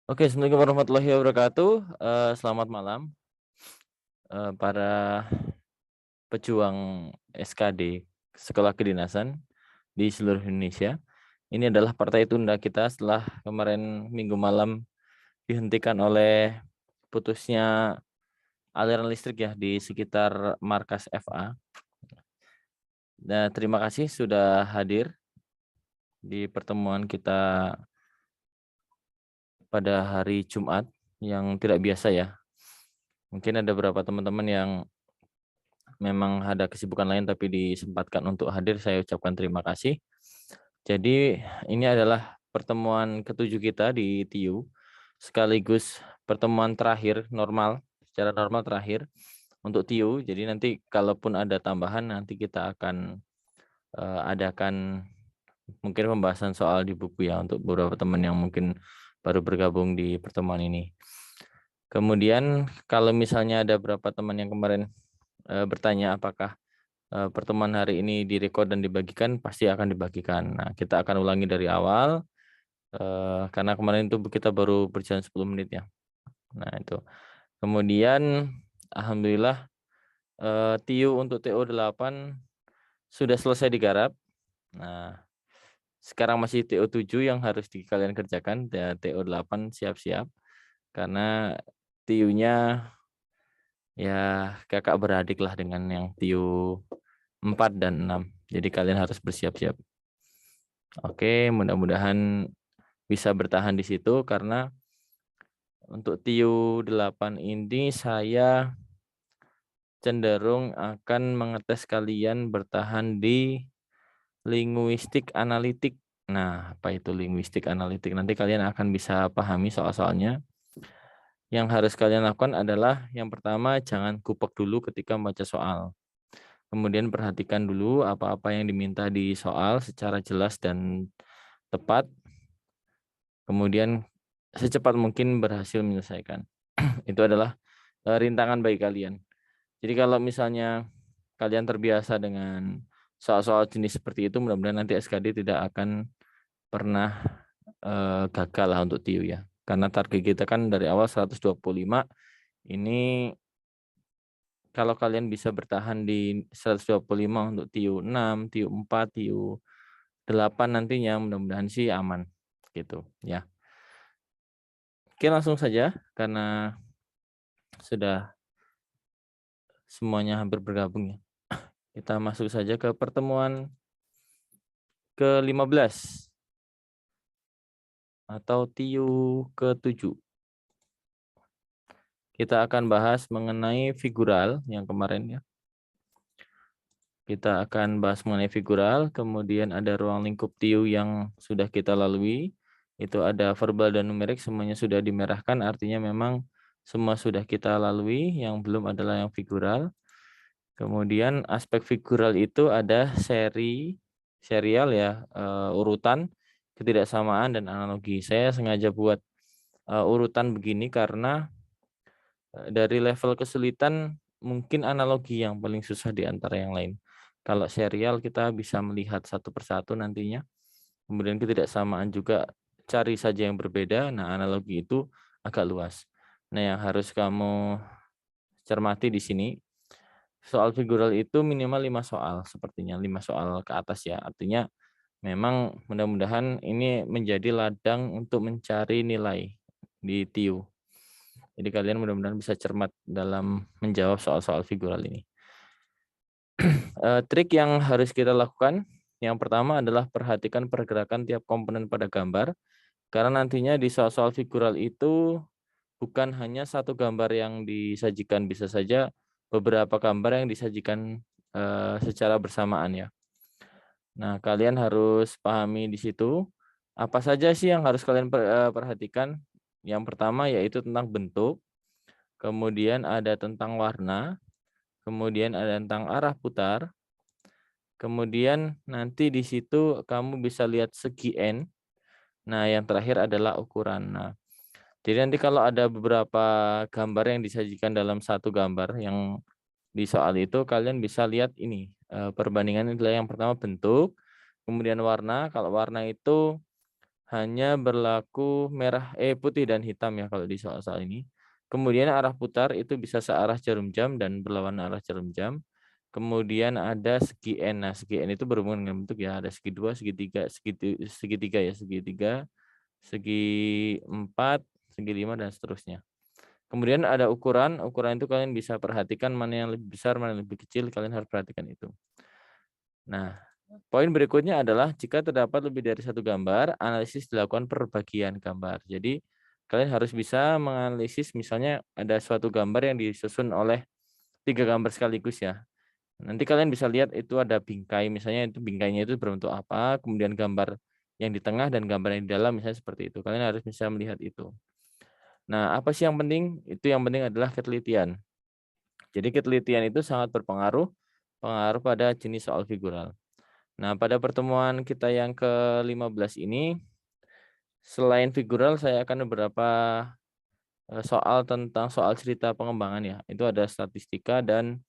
Oke, Assalamualaikum warahmatullahi wabarakatuh. Selamat malam, para pejuang SKD, Sekolah Kedinasan di seluruh Indonesia. Ini adalah partai tunda kita setelah kemarin Minggu malam dihentikan oleh putusnya aliran listrik ya di sekitar markas FA. Nah, terima kasih sudah hadir di pertemuan kita pada hari Jumat yang tidak biasa ya. Mungkin ada beberapa teman-teman yang memang ada kesibukan lain tapi disempatkan untuk hadir, saya ucapkan terima kasih. Jadi ini adalah pertemuan ketujuh kita di TIU, sekaligus pertemuan terakhir secara normal terakhir untuk TIU. Jadi nanti kalaupun ada tambahan nanti kita akan adakan mungkin pembahasan soal di buku ya untuk beberapa teman yang mungkin baru bergabung di pertemuan ini. Kemudian kalau misalnya ada beberapa teman yang kemarin bertanya apakah pertemuan hari ini direkod dan dibagikan, pasti akan dibagikan. Nah, kita akan ulangi dari awal, karena kemarin itu kita baru berjalan 10 menit ya. Nah itu. Kemudian alhamdulillah, TIU untuk TO8 sudah selesai digarap. Nah, sekarang masih TO7 yang harus kalian kerjakan, TO8 siap-siap. Karena TIU-nya ya kakak beradik lah dengan yang TIU 4 dan 6. Jadi kalian harus bersiap-siap. Oke, mudah-mudahan bisa bertahan di situ karena untuk TIU 8 ini saya cenderung akan mengetes kalian bertahan di linguistik analitik. Nah, apa itu linguistik analitik? Nanti kalian akan bisa pahami soal-soalnya. Yang harus kalian lakukan adalah yang pertama jangan kupek dulu ketika membaca soal. Kemudian perhatikan dulu apa-apa yang diminta di soal secara jelas dan tepat. Kemudian secepat mungkin berhasil menyelesaikan. Itu adalah rintangan bagi kalian. Jadi kalau misalnya kalian terbiasa dengan soal-soal jenis seperti itu, mudah-mudahan nanti SKD tidak akan pernah gagal lah untuk TIU ya. Karena target kita kan dari awal 125, ini kalau kalian bisa bertahan di 125 untuk TIU 6, TIU 4, TIU 8 nantinya mudah-mudahan sih aman gitu ya. Oke, langsung saja karena sudah semuanya hampir bergabung ya. Kita masuk saja ke pertemuan ke-15 atau TIU ke-7. Kita akan bahas mengenai figural yang kemarin ya. Kita akan bahas mengenai figural, kemudian ada ruang lingkup TIU yang sudah kita lalui. Itu ada verbal dan numerik, semuanya sudah dimerahkan, artinya memang semua sudah kita lalui, yang belum adalah yang figural. Kemudian aspek figural itu ada serial ya, urutan, ketidaksamaan, dan analogi. Saya sengaja buat urutan begini karena dari level kesulitan mungkin analogi yang paling susah di antara yang lain. Kalau serial kita bisa melihat satu persatu nantinya, kemudian ketidaksamaan juga cari saja yang berbeda, nah analogi itu agak luas. Nah yang harus kamu cermati di sini, soal figural itu minimal 5 soal sepertinya, 5 soal ke atas ya. Artinya memang mudah-mudahan ini menjadi ladang untuk mencari nilai di TIU. Jadi kalian mudah-mudahan bisa cermat dalam menjawab soal-soal figural ini. Trik yang harus kita lakukan, yang pertama adalah perhatikan pergerakan tiap komponen pada gambar, karena nantinya di soal-soal figural itu bukan hanya satu gambar yang disajikan, bisa saja beberapa gambar yang disajikan secara bersamaan ya. Nah, kalian harus pahami di situ, apa saja sih yang harus kalian perhatikan. Yang pertama yaitu tentang bentuk, kemudian ada tentang warna, kemudian ada tentang arah putar, kemudian nanti di situ kamu bisa lihat segi N. Nah, yang terakhir adalah ukuran. Nah, jadi nanti kalau ada beberapa gambar yang disajikan dalam satu gambar yang di soal itu, kalian bisa lihat ini, perbandingan adalah yang pertama bentuk, kemudian warna. Kalau warna itu hanya berlaku putih dan hitam ya kalau di soal-soal ini. Kemudian arah putar itu bisa searah jarum jam dan berlawanan arah jarum jam. Kemudian ada segi N. Nah, segi N itu berhubungan dengan bentuk ya, ada segi 2, segitiga, segitiga ya, segitiga, segi 4, segi 5 dan seterusnya. Kemudian ada ukuran, ukuran itu kalian bisa perhatikan mana yang lebih besar, mana yang lebih kecil, kalian harus perhatikan itu. Nah, poin berikutnya adalah jika terdapat lebih dari satu gambar, analisis dilakukan per bagian gambar. Jadi, kalian harus bisa menganalisis misalnya ada suatu gambar yang disusun oleh 3 gambar sekaligus ya. Nanti kalian bisa lihat itu ada bingkai, misalnya itu bingkainya itu berbentuk apa, kemudian gambar yang di tengah dan gambar yang di dalam misalnya seperti itu. Kalian harus bisa melihat itu. Nah, apa sih yang penting? Itu yang penting adalah ketelitian. Jadi ketelitian itu sangat berpengaruh pada jenis soal figural. Nah, pada pertemuan kita yang ke-15 ini, selain figural saya akan beberapa soal tentang soal cerita pengembangan ya. Itu ada statistika dan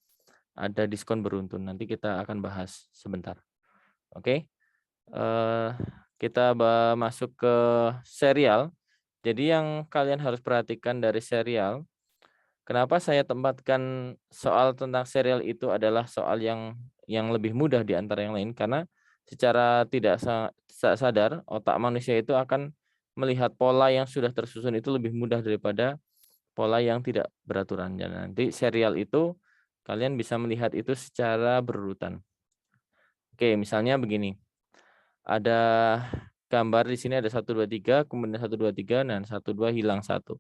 ada diskon beruntun. Nanti kita akan bahas sebentar. Oke. Kita masuk ke serial. Jadi yang kalian harus perhatikan dari serial, kenapa saya tempatkan soal tentang serial itu adalah soal yang lebih mudah di antara yang lain, karena secara tidak sadar otak manusia itu akan melihat pola yang sudah tersusun itu lebih mudah daripada pola yang tidak beraturan. Dan nanti serial itu kalian bisa melihat itu secara berurutan. Oke, misalnya begini. Ada gambar di sini ada 1 2 3, kemudian 1 2 3 dan 1 2 hilang 1.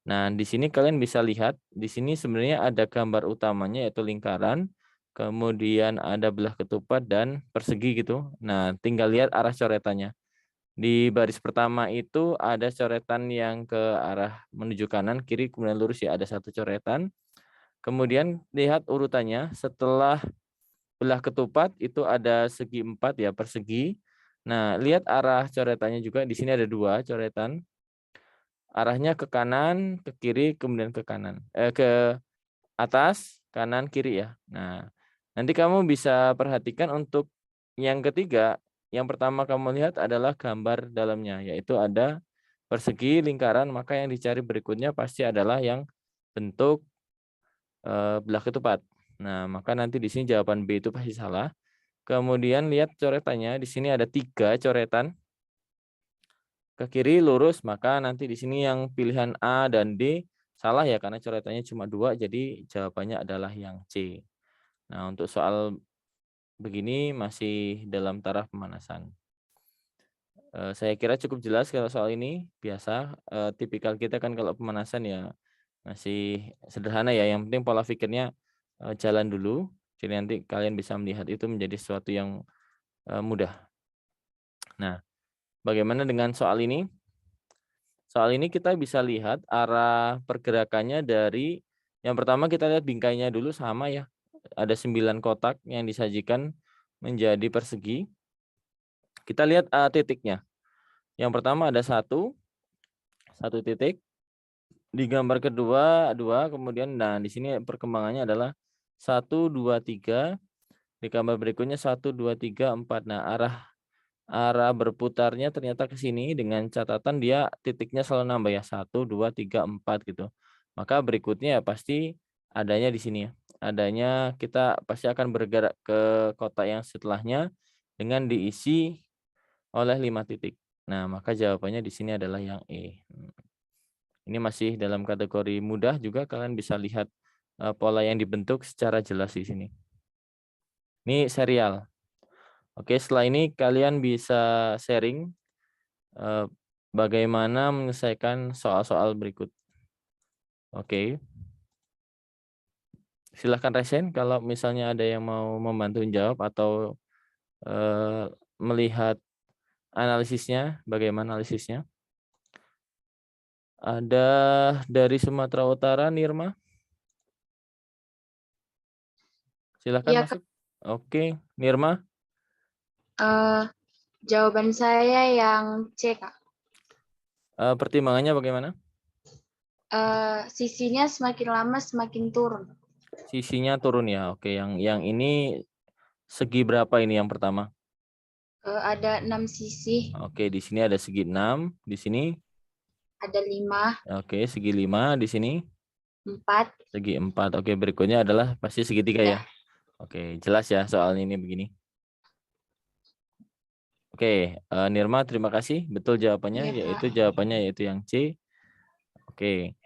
Nah, di sini kalian bisa lihat, di sini sebenarnya ada gambar utamanya yaitu lingkaran, kemudian ada belah ketupat dan persegi gitu. Nah, tinggal lihat arah coretannya. Di baris pertama itu ada coretan yang ke arah menuju kanan, kiri, kemudian lurus ya, ada 1 coretan. Kemudian lihat urutannya, setelah belah ketupat itu ada segi 4 ya, persegi. Nah, lihat arah coretannya juga, di sini ada 2 coretan. Arahnya ke kanan, ke kiri, kemudian ke kanan. Ke atas, kanan, kiri ya. Nah, nanti kamu bisa perhatikan untuk yang ketiga, yang pertama kamu lihat adalah gambar dalamnya, yaitu ada persegi, lingkaran, maka yang dicari berikutnya pasti adalah yang bentuk belah ketupat. Nah, maka nanti di sini jawaban B itu pasti salah. Kemudian lihat coretannya, di sini ada 3 coretan. Ke kiri lurus, maka nanti di sini yang pilihan A dan D salah ya, karena coretannya cuma 2, jadi jawabannya adalah yang C. Nah, untuk soal begini masih dalam taraf pemanasan. Saya kira cukup jelas kalau soal ini, biasa, tipikal kita kan kalau pemanasan ya masih sederhana ya, yang penting pola pikirnya, jalan dulu, jadi nanti kalian bisa melihat itu menjadi sesuatu yang, mudah. Nah, bagaimana dengan soal ini? Soal ini kita bisa lihat arah pergerakannya dari yang pertama kita lihat bingkainya dulu sama ya. Ada 9 kotak yang disajikan menjadi persegi. Kita lihat titiknya. Yang pertama ada satu titik. Di gambar kedua 2, kemudian nah di sini perkembangannya adalah 1 2 3. Di gambar berikutnya 1 2 3 4. Nah, arah berputarnya ternyata ke sini dengan catatan dia titiknya selalu nambah ya, 1 2 3 4 gitu. Maka berikutnya ya pasti adanya di sini ya. Adanya kita pasti akan bergerak ke kotak yang setelahnya dengan diisi oleh 5 titik. Nah, maka jawabannya di sini adalah yang E. Ini masih dalam kategori mudah juga, kalian bisa lihat pola yang dibentuk secara jelas di sini. Ini serial. Oke, setelah ini kalian bisa sharing bagaimana menyelesaikan soal-soal berikut. Oke. Silahkan resen kalau misalnya ada yang mau membantu jawab atau melihat analisisnya, bagaimana analisisnya. Ada dari Sumatera Utara, Nirma. Silahkan Iya, Kak. masuk. Oke, Nirma. Jawaban saya yang C, Kak. Pertimbangannya bagaimana? Sisinya semakin lama semakin turun. Sisinya turun ya. Oke, yang ini segi berapa ini yang pertama? Ada 6 sisi, Oke, di sini ada segi 6, di sini ada 5, oke, segi 5, di sini 4. segi 4. Oke, berikutnya adalah pasti segitiga ya. Oke, jelas ya soal ini begini. Oke, Nirma terima kasih. Betul jawabannya, Iya, yaitu Kak. jawabannya yaitu yang C. Oke.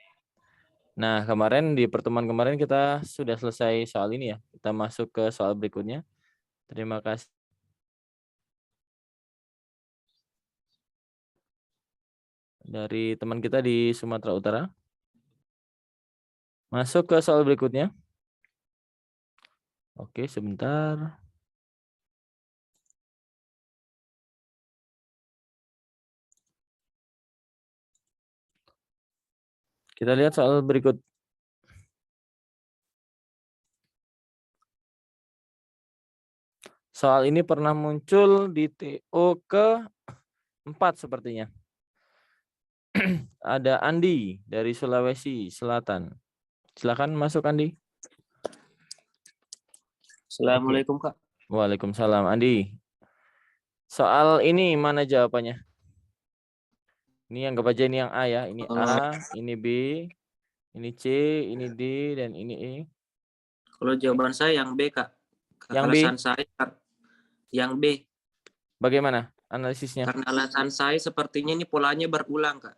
Nah, kemarin di pertemuan kemarin kita sudah selesai soal ini ya. Kita masuk ke soal berikutnya. Terima kasih. Dari teman kita di Sumatera Utara. Masuk ke soal berikutnya. Oke, sebentar. Kita lihat soal berikut. Soal ini pernah muncul di TO ke-4 sepertinya. Ada Andi dari Sulawesi Selatan. Silakan masuk Andi. Assalamualaikum, Kak. Waalaikumsalam Andi. Soal ini mana jawabannya? Ini anggap aja ini yang A ya. Ini A, ini B, ini C, ini D, dan ini E. Kalau jawaban saya yang B, Kak. Yang B? Alasan saya yang B. Bagaimana analisisnya? Karena alasan saya sepertinya ini polanya berulang, Kak.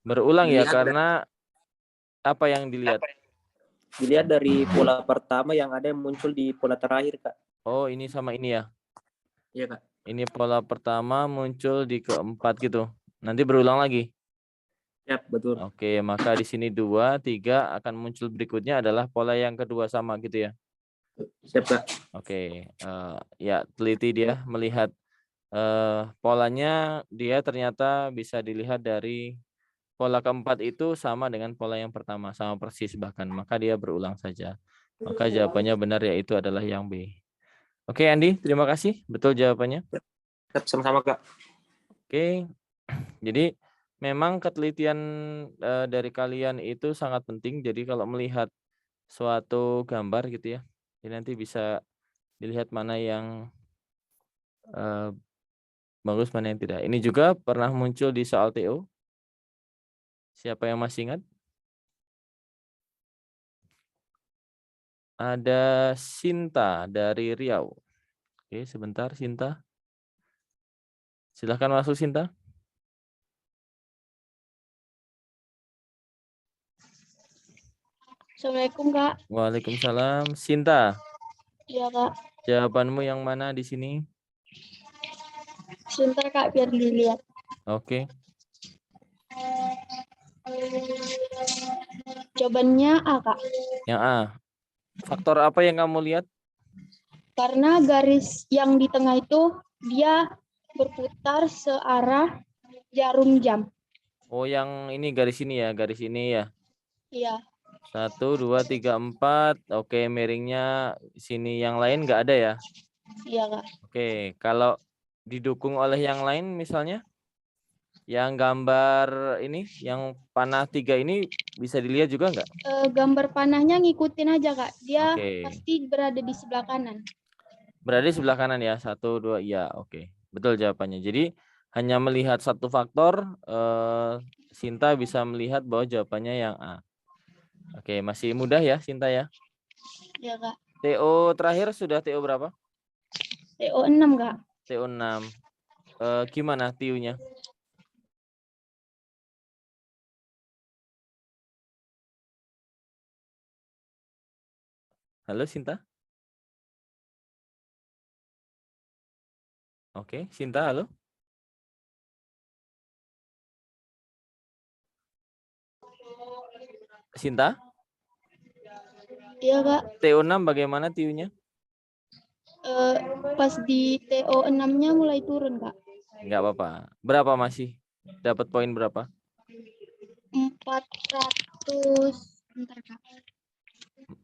Berulang ya, Dilihat karena apa yang dilihat? Dilihat dari pola pertama yang ada yang muncul di pola terakhir, Kak. Oh, ini sama ini ya? Iya, Kak. Ini pola pertama muncul di keempat gitu. Nanti berulang lagi? Ya, betul. Oke, maka di sini 2, 3 akan muncul berikutnya adalah pola yang kedua sama gitu ya? Siap, Kak. Oke, ya teliti dia melihat polanya, dia ternyata bisa dilihat dari pola keempat itu sama dengan pola yang pertama, sama persis bahkan, maka dia berulang saja. Maka jawabannya benar yaitu adalah yang B. Oke Andi, terima kasih, betul jawabannya. Sama-sama, Kak. Oke, jadi memang ketelitian dari kalian itu sangat penting. Jadi kalau melihat suatu gambar gitu ya, jadi nanti bisa dilihat mana yang bagus, mana yang tidak. Ini juga pernah muncul di soal TO. Siapa yang masih ingat? Ada Sinta dari Riau. Oke, sebentar Sinta. Silahkan masuk Sinta. Assalamualaikum, Kak. Waalaikumsalam. Sinta, Iya, Kak. jawabanmu yang mana di sini? Sebentar, Kak, biar dilihat. Oke. Jawabannya A, Kak. Yang A. Faktor apa yang kamu lihat? Karena garis yang di tengah itu dia berputar searah jarum jam. Oh, yang ini garis ini ya, garis ini ya. Iya. 1, 2, 3, 4. Oke, miringnya sini yang lain nggak ada ya? Iya, Kak. Oke, kalau didukung oleh yang lain misalnya, yang gambar ini, yang panah 3 ini bisa dilihat juga nggak? Gambar panahnya ngikutin aja, Kak. Dia Oke. pasti berada di sebelah kanan. Berada di sebelah kanan ya, 1, 2, iya, oke. Betul jawabannya. Jadi hanya melihat satu faktor, Sinta bisa melihat bahwa jawabannya yang A. Oke, masih mudah ya Sinta ya. Iya, Kak. TO terakhir sudah TO berapa? TO 6, Kak. TO 6. Gimana TU-nya? Halo Sinta? Oke, Sinta, halo? Sinta? Iya, Kak. TO 6 bagaimana TU-nya? Pas di TO 6-nya mulai turun, Kak. Enggak apa-apa. Berapa masih? Dapat poin berapa? 400. Bentar, Kak.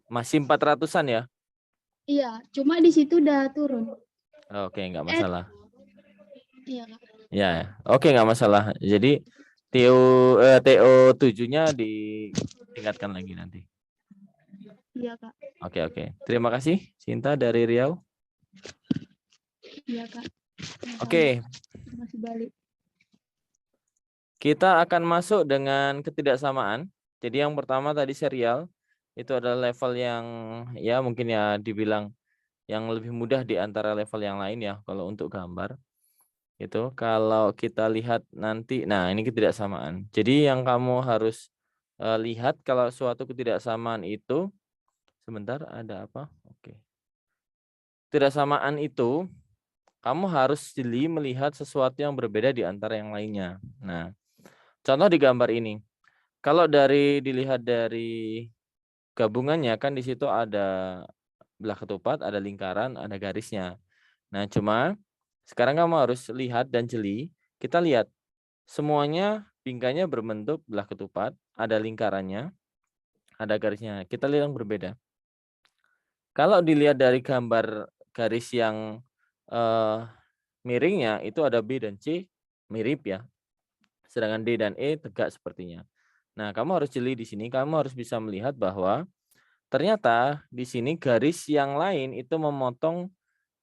Masih 400-an ya? Iya, cuma di situ udah turun. Oke, enggak masalah. Iya, Kak. Ya, oke nggak masalah. Jadi TO 7-nya ditingkatkan lagi nanti. Iya, Kak. Oke. Terima kasih Sinta dari Riau. Iya, Kak. Oke, Masih balik. kita akan masuk dengan ketidaksamaan. Jadi yang pertama tadi serial, itu adalah level yang ya mungkin ya dibilang yang lebih mudah di antara level yang lain ya kalau untuk gambar. Itu kalau kita lihat nanti, nah ini ketidaksamaan. Jadi yang kamu harus lihat kalau suatu ketidaksamaan itu, sebentar ada apa? Oke. Ketidaksamaan itu kamu harus jeli melihat sesuatu yang berbeda di antara yang lainnya. Nah, contoh di gambar ini. Kalau dilihat dari gabungannya kan di situ ada belah ketupat, ada lingkaran, ada garisnya. Nah, cuma sekarang kamu harus lihat dan jeli. Kita lihat semuanya bingkainya berbentuk belah ketupat, ada lingkarannya, ada garisnya. Kita lihat yang berbeda. Kalau dilihat dari gambar garis yang miringnya itu ada B dan C mirip ya. Sedangkan D dan E tegak sepertinya. Nah, kamu harus jeli di sini, kamu harus bisa melihat bahwa ternyata di sini garis yang lain itu memotong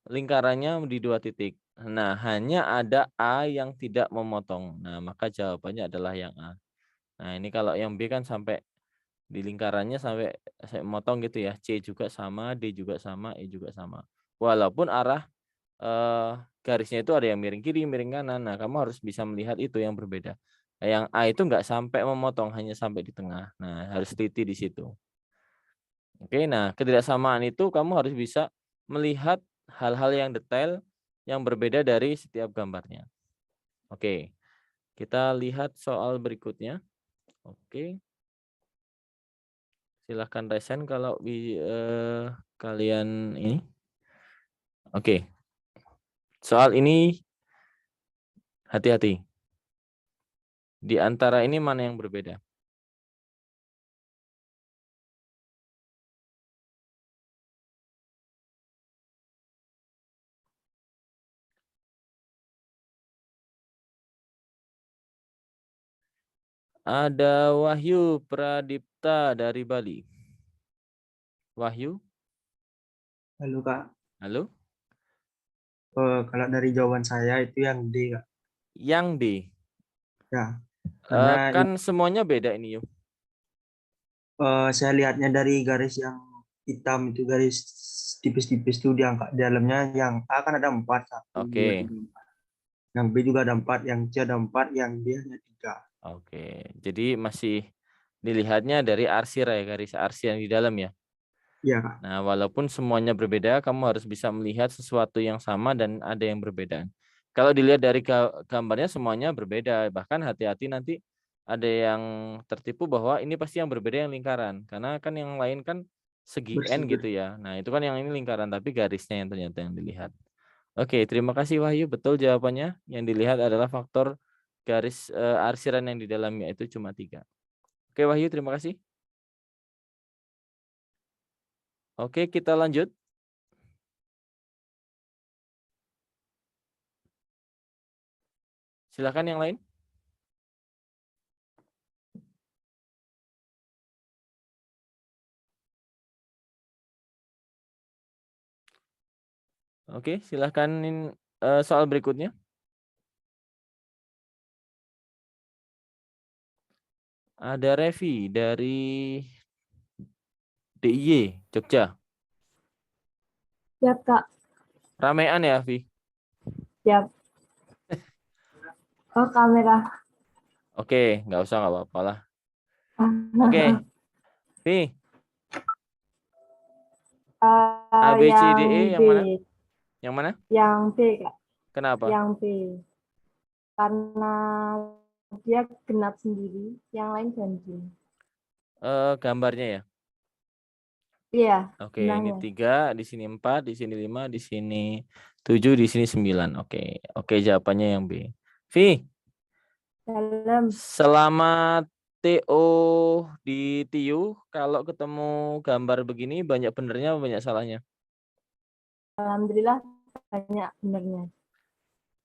lingkarannya di 2 titik. Nah, hanya ada A yang tidak memotong. Nah, maka jawabannya adalah yang A. Nah, ini kalau yang B kan sampai di lingkarannya sampai motong gitu ya. C juga sama, D juga sama, E juga sama. Walaupun arah garisnya itu ada yang miring kiri, miring kanan. Nah, kamu harus bisa melihat itu yang berbeda. Nah, yang A itu enggak sampai memotong, hanya sampai di tengah. Nah, harus teliti di situ. Oke, nah ketidaksamaan itu kamu harus bisa melihat hal-hal yang detail yang berbeda dari setiap gambarnya. Oke, kita lihat soal berikutnya. Oke, silahkan resen kalau kalian ini. Oke, soal ini hati-hati. Di antara ini mana yang berbeda? Ada Wahyu Pradipta dari Bali. Wahyu, Halo Kak, halo? kalau dari jawaban saya itu yang D Kak. Yang D. Ya, karena Kan semuanya beda ini yuk. saya lihatnya dari garis yang hitam itu garis tipis-tipis itu diangkat dalamnya yang A kan ada 4, 1, 2, Oke. 3, 4. Yang B juga ada 4, yang C ada 4, yang D hanya 3. Oke, jadi masih dilihatnya dari arsir ya, garis arsir yang di dalam ya. Iya Kak. Nah, walaupun semuanya berbeda, kamu harus bisa melihat sesuatu yang sama dan ada yang berbeda. Kalau dilihat dari gambarnya semuanya berbeda, bahkan hati-hati nanti ada yang tertipu bahwa ini pasti yang berbeda yang lingkaran, karena kan yang lain kan segi N gitu ya. Nah, itu kan yang ini lingkaran, tapi garisnya yang ternyata yang dilihat. Oke, terima kasih Wahyu, betul jawabannya. Yang dilihat adalah faktor garis arsiran yang di dalamnya itu cuma 3. Oke Wahyu, terima kasih. Oke, kita lanjut. Silakan yang lain. Oke, silakan soal berikutnya. Ada Revi dari DIY Jogja. Siap, Kak. Ramean ya, Vi? Siap. Oh, kamera. Oke, nggak usah, nggak apa-apa lah. Oke, Vi. A, B, C, D, E yang mana? Yang mana? Yang B, Kak. Kenapa? Yang B. Karena dia genap sendiri, yang lain ganjil. Gambarnya ya? Iya. Oke, ini 3, di sini 4, di sini 5, di sini 7, di sini 9. Oke, jawabannya yang B. Vi. Dalam. Selamat TO di TIU. Kalau ketemu gambar begini banyak benernya banyak salahnya? Alhamdulillah banyak benernya.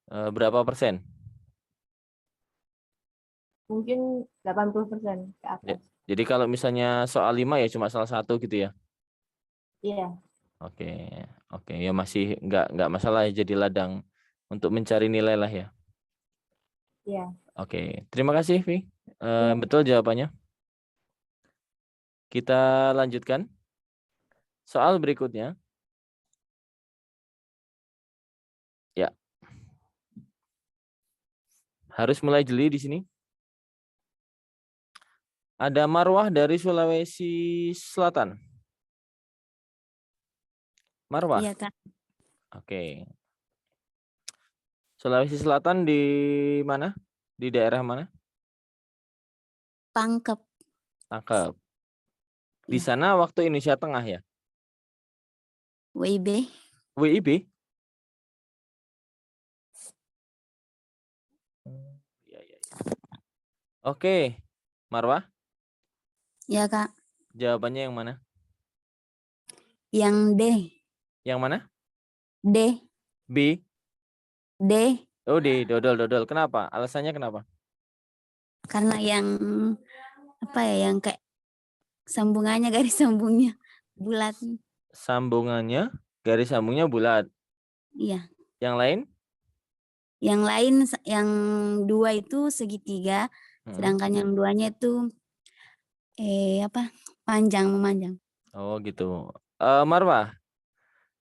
Berapa persen? Mungkin 80% ke atas. Jadi kalau misalnya soal 5 ya cuma salah 1 gitu ya? Iya. Oke, ya masih nggak masalah ya, jadi ladang untuk mencari nilai lah ya. Iya. Oke, terima kasih Vi. Betul jawabannya. Kita lanjutkan. Soal berikutnya. Ya. Harus mulai jeli di sini. Ada Marwah dari Sulawesi Selatan. Marwah. Iya, Kak. Oke. Sulawesi Selatan di mana? Di daerah mana? Pangkep. Tangkap. Di Iya. sana waktu Indonesia Tengah ya? WIB. WIB? Ya, ya, ya. Oke, Marwah, Ya, Kak. jawabannya yang mana? Yang D. Yang mana? D. B? D. Oh, D, dodol. Kenapa? Alasannya kenapa? Karena yang apa ya, yang kayak sambungannya, garis sambungnya bulat. Sambungannya, garis sambungnya bulat. Iya. Yang lain? Yang lain, yang 2 itu segitiga, sedangkan yang 2-nya itu panjang, memanjang. Oh, gitu. Marwah,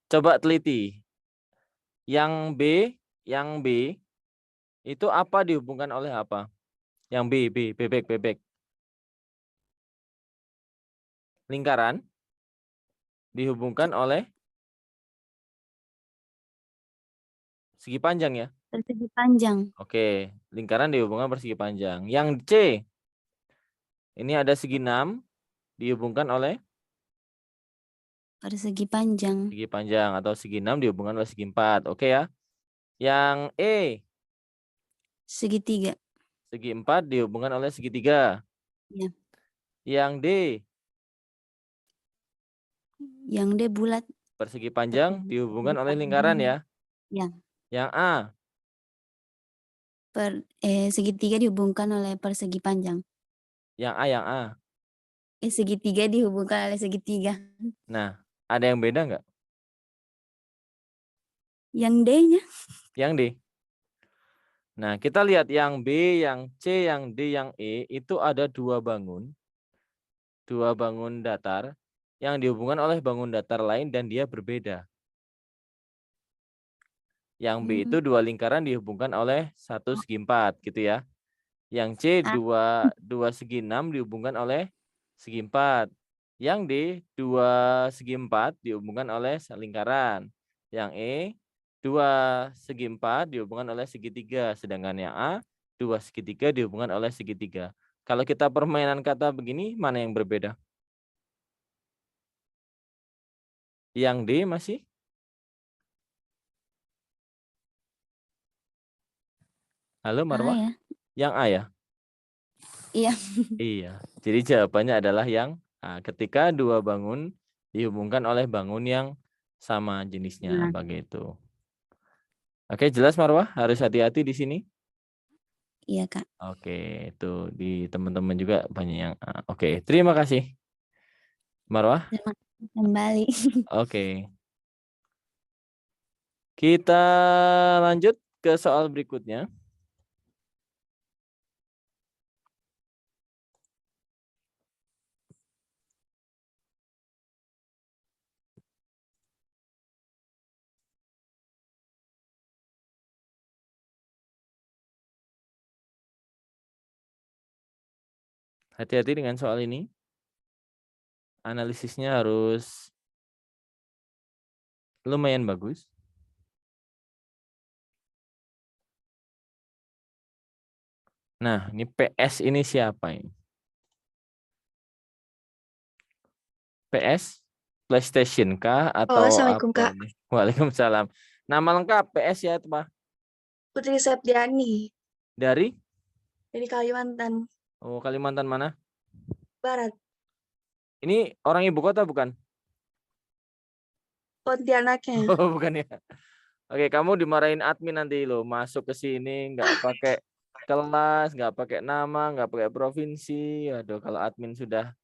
coba teliti. Yang B itu apa dihubungkan oleh apa? Yang B, bebek. Lingkaran dihubungkan oleh segi panjang ya? Persegi panjang. Oke, lingkaran dihubungkan persegi panjang. Yang C, ini ada segi 6 dihubungkan oleh Persegi panjang. segi panjang atau segi 6 dihubungkan oleh segi 4. Oke ya. Yang E, Segitiga. segi 4 dihubungkan oleh segitiga. Iya. Yang D, Yang D bulat. persegi panjang dihubungkan oleh lingkaran ya. Ya. Yang A, Segitiga dihubungkan oleh persegi panjang. yang A. Segitiga dihubungkan oleh segitiga. Nah, ada yang beda nggak? Yang D-nya. Yang D. Nah, kita lihat yang B, yang C, yang D, yang E itu ada 2 bangun. 2 bangun datar yang dihubungkan oleh bangun datar lain dan dia berbeda. Yang B itu 2 lingkaran dihubungkan oleh 1 segi 4 gitu ya. Yang C 2 segi 6 dihubungkan oleh segi 4. Yang D 2 segi 4 dihubungkan oleh lingkaran. Yang E 2 segi 4 dihubungkan oleh segitiga. Sedangkan yang A 2 segitiga dihubungkan oleh segitiga. Kalau kita permainan kata begini, mana yang berbeda? Yang D masih? Halo Marwah? ya. Yang A ya? Iya. Iya. Jadi jawabannya adalah yang A. Ketika 2 bangun dihubungkan oleh bangun yang sama jenisnya begitu. Oke, jelas Marwah? Harus hati-hati di sini. Iya, Kak. Oke, itu di teman-teman juga banyak yang A. Oke, terima kasih. Marwah? Terima kasih kembali. Oke. Kita lanjut ke soal berikutnya. Hati-hati dengan soal ini. Analisisnya harus lumayan bagus. Nah, ini PS ini siapa ini? PS? PlayStation kah atau Assalamualaikum, apa Kak. ini? Waalaikumsalam. Nama lengkap PS ya, apa? Putri Septiani Dari? dari Kalimantan Oh, Kalimantan mana? Barat, Ini orang ibu kota bukan? Pontianaknya. Oh, bukan ya. Oke, kamu dimarahin admin nanti lo masuk ke sini nggak pakai kelas, nggak pakai nama, nggak pakai provinsi. Aduh, kalau admin sudah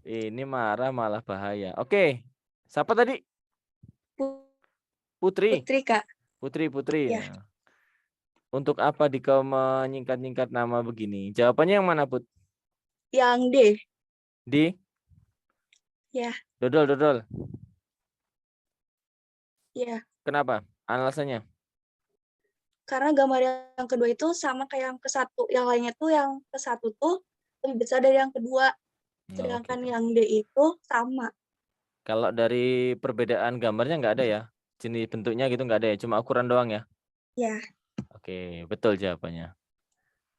ini marah malah bahaya. Oke, siapa tadi? Putri. Putri, Kak. Putri. Ya. Ya. Untuk apa kau menyingkat-nyingkat nama begini? Jawabannya yang mana, Put? Yang D. Di? Ya. Dodol. Ya. Kenapa? Alasannya? Karena gambar yang kedua itu sama kayak yang ke satu. Yang lainnya tuh yang ke satu tuh lebih besar dari yang kedua. Sedangkan Oke. yang D itu sama. Kalau dari perbedaan gambarnya nggak ada ya? Jenis bentuknya gitu nggak ada ya? Cuma ukuran doang ya? Ya. Oke, betul jawabannya.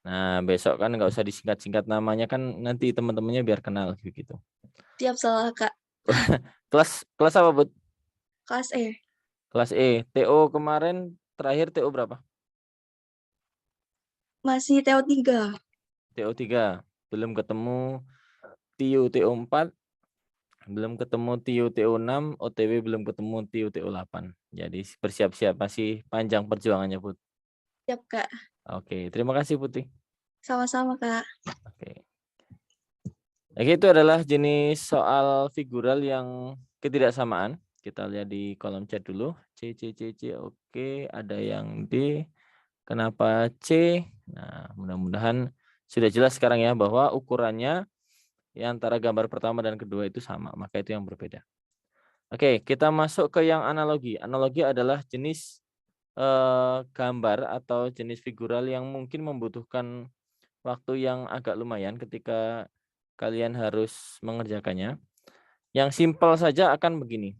Nah, besok kan nggak usah disingkat-singkat namanya kan nanti teman-temannya biar kenal gitu. Tiap salah, Kak. Kelas apa, Bud? Kelas E. Kelas E. TO kemarin terakhir TO berapa? Masih TO3. TO3. Belum ketemu TIU TO4. Belum ketemu TIU TO6. OTW belum ketemu TIU TO8. Jadi bersiap-siap, masih panjang perjuangannya, Put. Tiap, Kak. Oke, terima kasih Putih. Sama-sama, Kak. Oke. Oke, itu adalah jenis soal figural yang ketidaksamaan. Kita lihat di kolom chat dulu. C. Oke, ada yang D. Kenapa C? Nah, mudah-mudahan sudah jelas sekarang ya bahwa ukurannya antara gambar pertama dan kedua itu sama, maka itu yang berbeda. Oke, kita masuk ke yang analogi. Analogi adalah jenis gambar atau jenis figural yang mungkin membutuhkan waktu yang agak lumayan ketika kalian harus mengerjakannya. Yang simpel saja akan begini.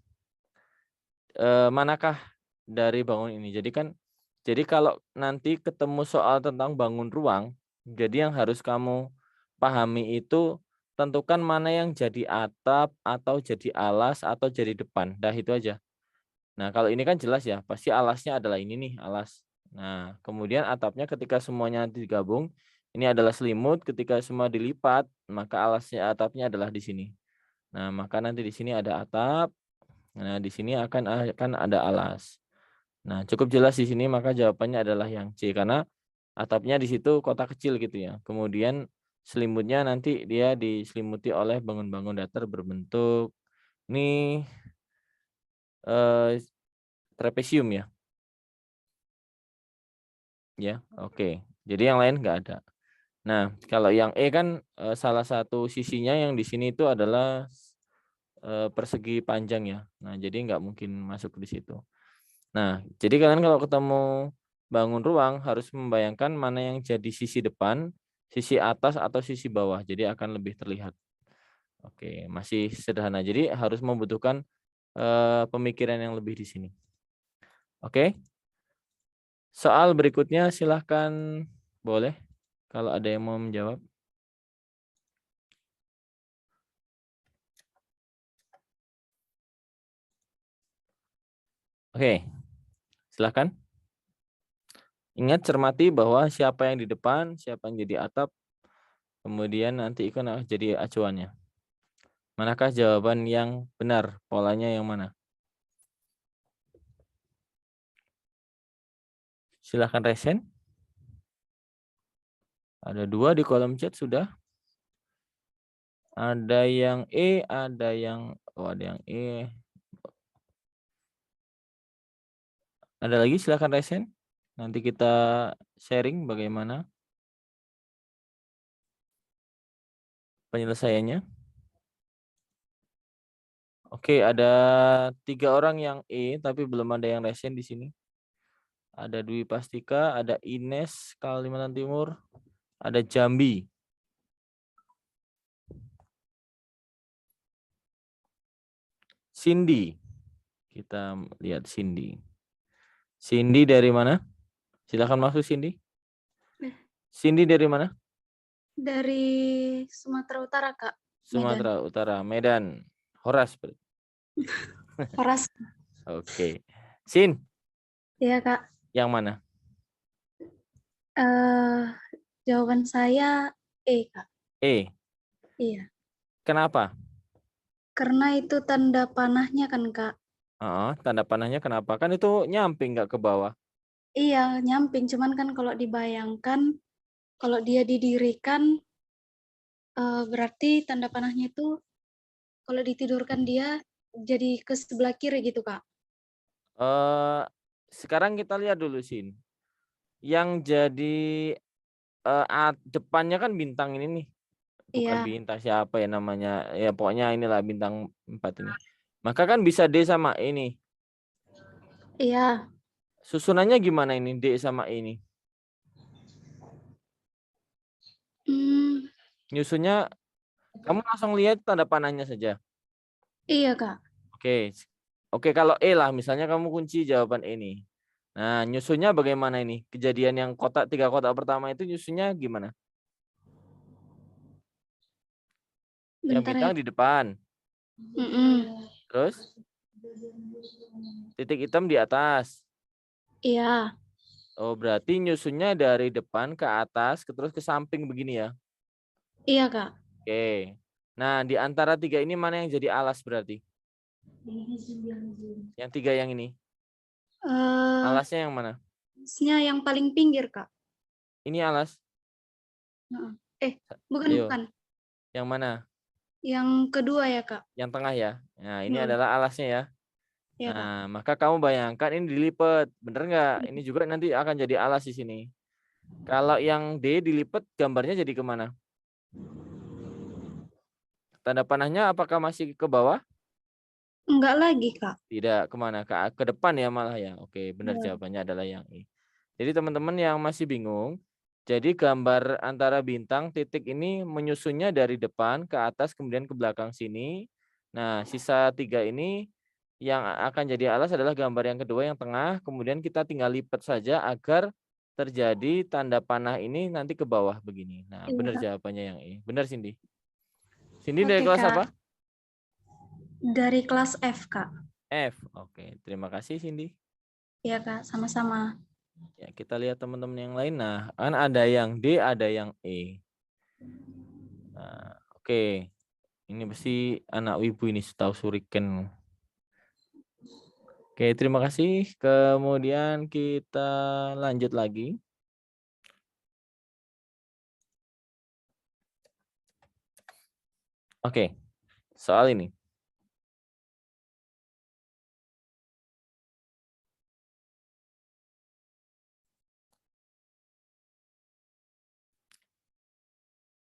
Manakah dari bangun ini? Jadi kalau nanti ketemu soal tentang bangun ruang, jadi yang harus kamu pahami itu tentukan mana yang jadi atap atau jadi alas atau jadi depan. Dah itu aja. Nah, kalau ini kan jelas ya, pasti alasnya adalah ini nih, alas. Nah, kemudian atapnya ketika semuanya digabung, ini adalah selimut, ketika semua dilipat, maka alasnya atapnya adalah di sini. Nah, maka nanti di sini ada atap. Nah, di sini akan ada alas. Nah, cukup jelas di sini, maka jawabannya adalah yang C karena atapnya di situ kotak kecil gitu ya. Kemudian selimutnya nanti dia diselimuti oleh bangun-bangun datar berbentuk ini trapesium ya. Ya, oke. Jadi yang lain nggak ada. Nah, kalau yang E kan salah satu sisinya yang di sini itu adalah persegi panjang ya. Nah, jadi nggak mungkin masuk di situ. Nah, jadi kalian kalau ketemu bangun ruang harus membayangkan mana yang jadi sisi depan, sisi atas atau sisi bawah. Jadi akan lebih terlihat. Oke, masih sederhana. Jadi harus membutuhkan pemikiran yang lebih di sini. Oke. Soal berikutnya silahkan boleh kalau ada yang mau menjawab. Oke, silahkan. Ingat cermati bahwa siapa yang di depan, siapa yang jadi atap, kemudian nanti ikon jadi acuannya. Manakah jawaban yang benar? Polanya yang mana? Silahkan resen. Ada 2 di kolom chat sudah. Ada yang E, ada yang ada yang E. Ada lagi silahkan resen. Nanti kita sharing bagaimana penyelesaiannya. Oke, ada 3 orang yang E, tapi belum ada yang resen di sini. Ada Dwi Pastika, ada Ines Kalimantan Timur, ada Jambi. Cindy. Kita lihat Cindy. Cindy dari mana? Silakan masuk Cindy. Cindy dari mana? Dari Sumatera Utara, Kak. Sumatera Utara, Medan. Horas. Horas. Oke. Sin. Iya, Kak. Yang mana? Jawaban saya E, Kak. E. Iya. Kenapa? Karena itu tanda panahnya kan, Kak. Tanda panahnya kenapa? Kan itu nyamping nggak ke bawah. Iya, nyamping. Cuman kan kalau dibayangkan, kalau dia didirikan, berarti tanda panahnya itu kalau ditidurkan dia jadi ke sebelah kiri gitu, Kak. Sekarang kita lihat dulu, Sin. yang jadi depannya kan bintang ini nih. Bukan Iya. bintang siapa ya namanya. Ya pokoknya inilah bintang 4 ini. Maka kan bisa D sama E nih. Iya. Susunannya gimana ini D sama E ini? Nyusunnya kamu langsung lihat tanda panahnya saja. Iya, Kak. Oke. Oke, kalau E lah misalnya kamu kunci jawaban E nih. Nah, nyusunnya bagaimana ini? Kejadian yang 3 kotak pertama itu nyusunnya gimana? Yang Bentar ya. bintang di depan. Mm-mm. Terus titik hitam di atas. Iya. Oh, berarti nyusunnya dari depan ke atas terus ke samping begini ya. Iya, Kak. Oke. Nah, di antara 3 ini mana yang jadi alas berarti? Yang 3 yang ini. Alasnya yang mana? Alasnya yang paling pinggir, Kak. Ini alas. Bukan, Ayo. bukan. Yang mana? Yang kedua ya, Kak. Yang tengah ya. Nah, ini adalah alasnya ya. Iya, Kak. Nah, maka kamu bayangkan ini dilipat. Bener nggak? Ini juga nanti akan jadi alas di sini. Kalau yang D dilipat, gambarnya jadi kemana? Tanda panahnya apakah masih ke bawah? Enggak lagi, Kak. Tidak, kemana? Ke depan ya malah ya. Oke, benar jawabannya adalah yang E. Jadi teman-teman yang masih bingung, jadi gambar antara bintang titik ini menyusunnya dari depan ke atas kemudian ke belakang sini. Nah, sisa 3 ini yang akan jadi alas adalah gambar yang kedua yang tengah. Kemudian kita tinggal lipat saja agar terjadi tanda panah ini nanti ke bawah begini. Nah, Iya, benar Kak. jawabannya yang E. Benar, Cindy. Cindy Oke, dari kelas Kak. apa? Dari kelas F, Kak. F. Oke, terima kasih Cindy. Iya, Kak. Sama-sama. Ya, kita lihat teman-teman yang lain. Nah, kan ada yang D, ada yang E. Nah, oke. Ini pasti anak wibu ini setahu Suriken. Oke, terima kasih. Kemudian kita lanjut lagi. Oke, soal ini.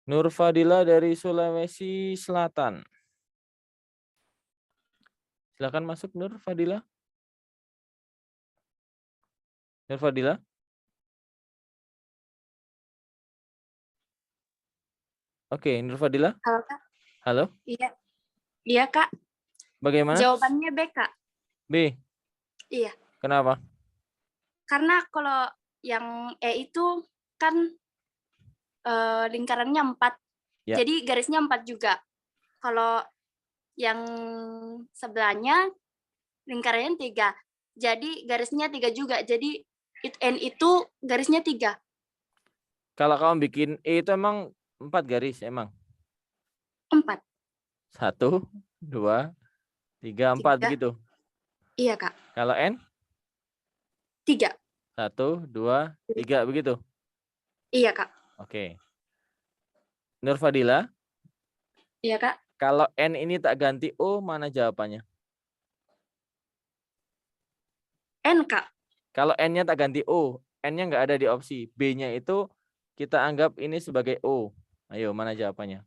Nur Fadila dari Sulawesi Selatan. Silakan masuk Nur Fadila. Nur Fadila. Oke, Nur Fadila. Halo, Kak. Halo. Iya. Iya, Kak. Bagaimana? Jawabannya B, Kak. B. Iya. Kenapa? Karena kalau yang E itu kan lingkarannya 4. Ya. Jadi garisnya 4 juga. Kalau yang sebelahnya lingkarannya 3. Jadi garisnya 3 juga. Jadi N itu garisnya 3. Kalau kamu bikin E itu emang 4 garis emang? 4. 1, 2, 3, 4 begitu? Iya, Kak. Kalau N? 3. 1, 2, 3 begitu? Iya, Kak. Oke. Nur Fadila, Iya, Kak. kalau N ini tak ganti O, mana jawabannya? N, Kak. Kalau N-nya tak ganti O, N-nya nggak ada di opsi. B-nya itu kita anggap ini sebagai O. Ayo, mana jawabannya?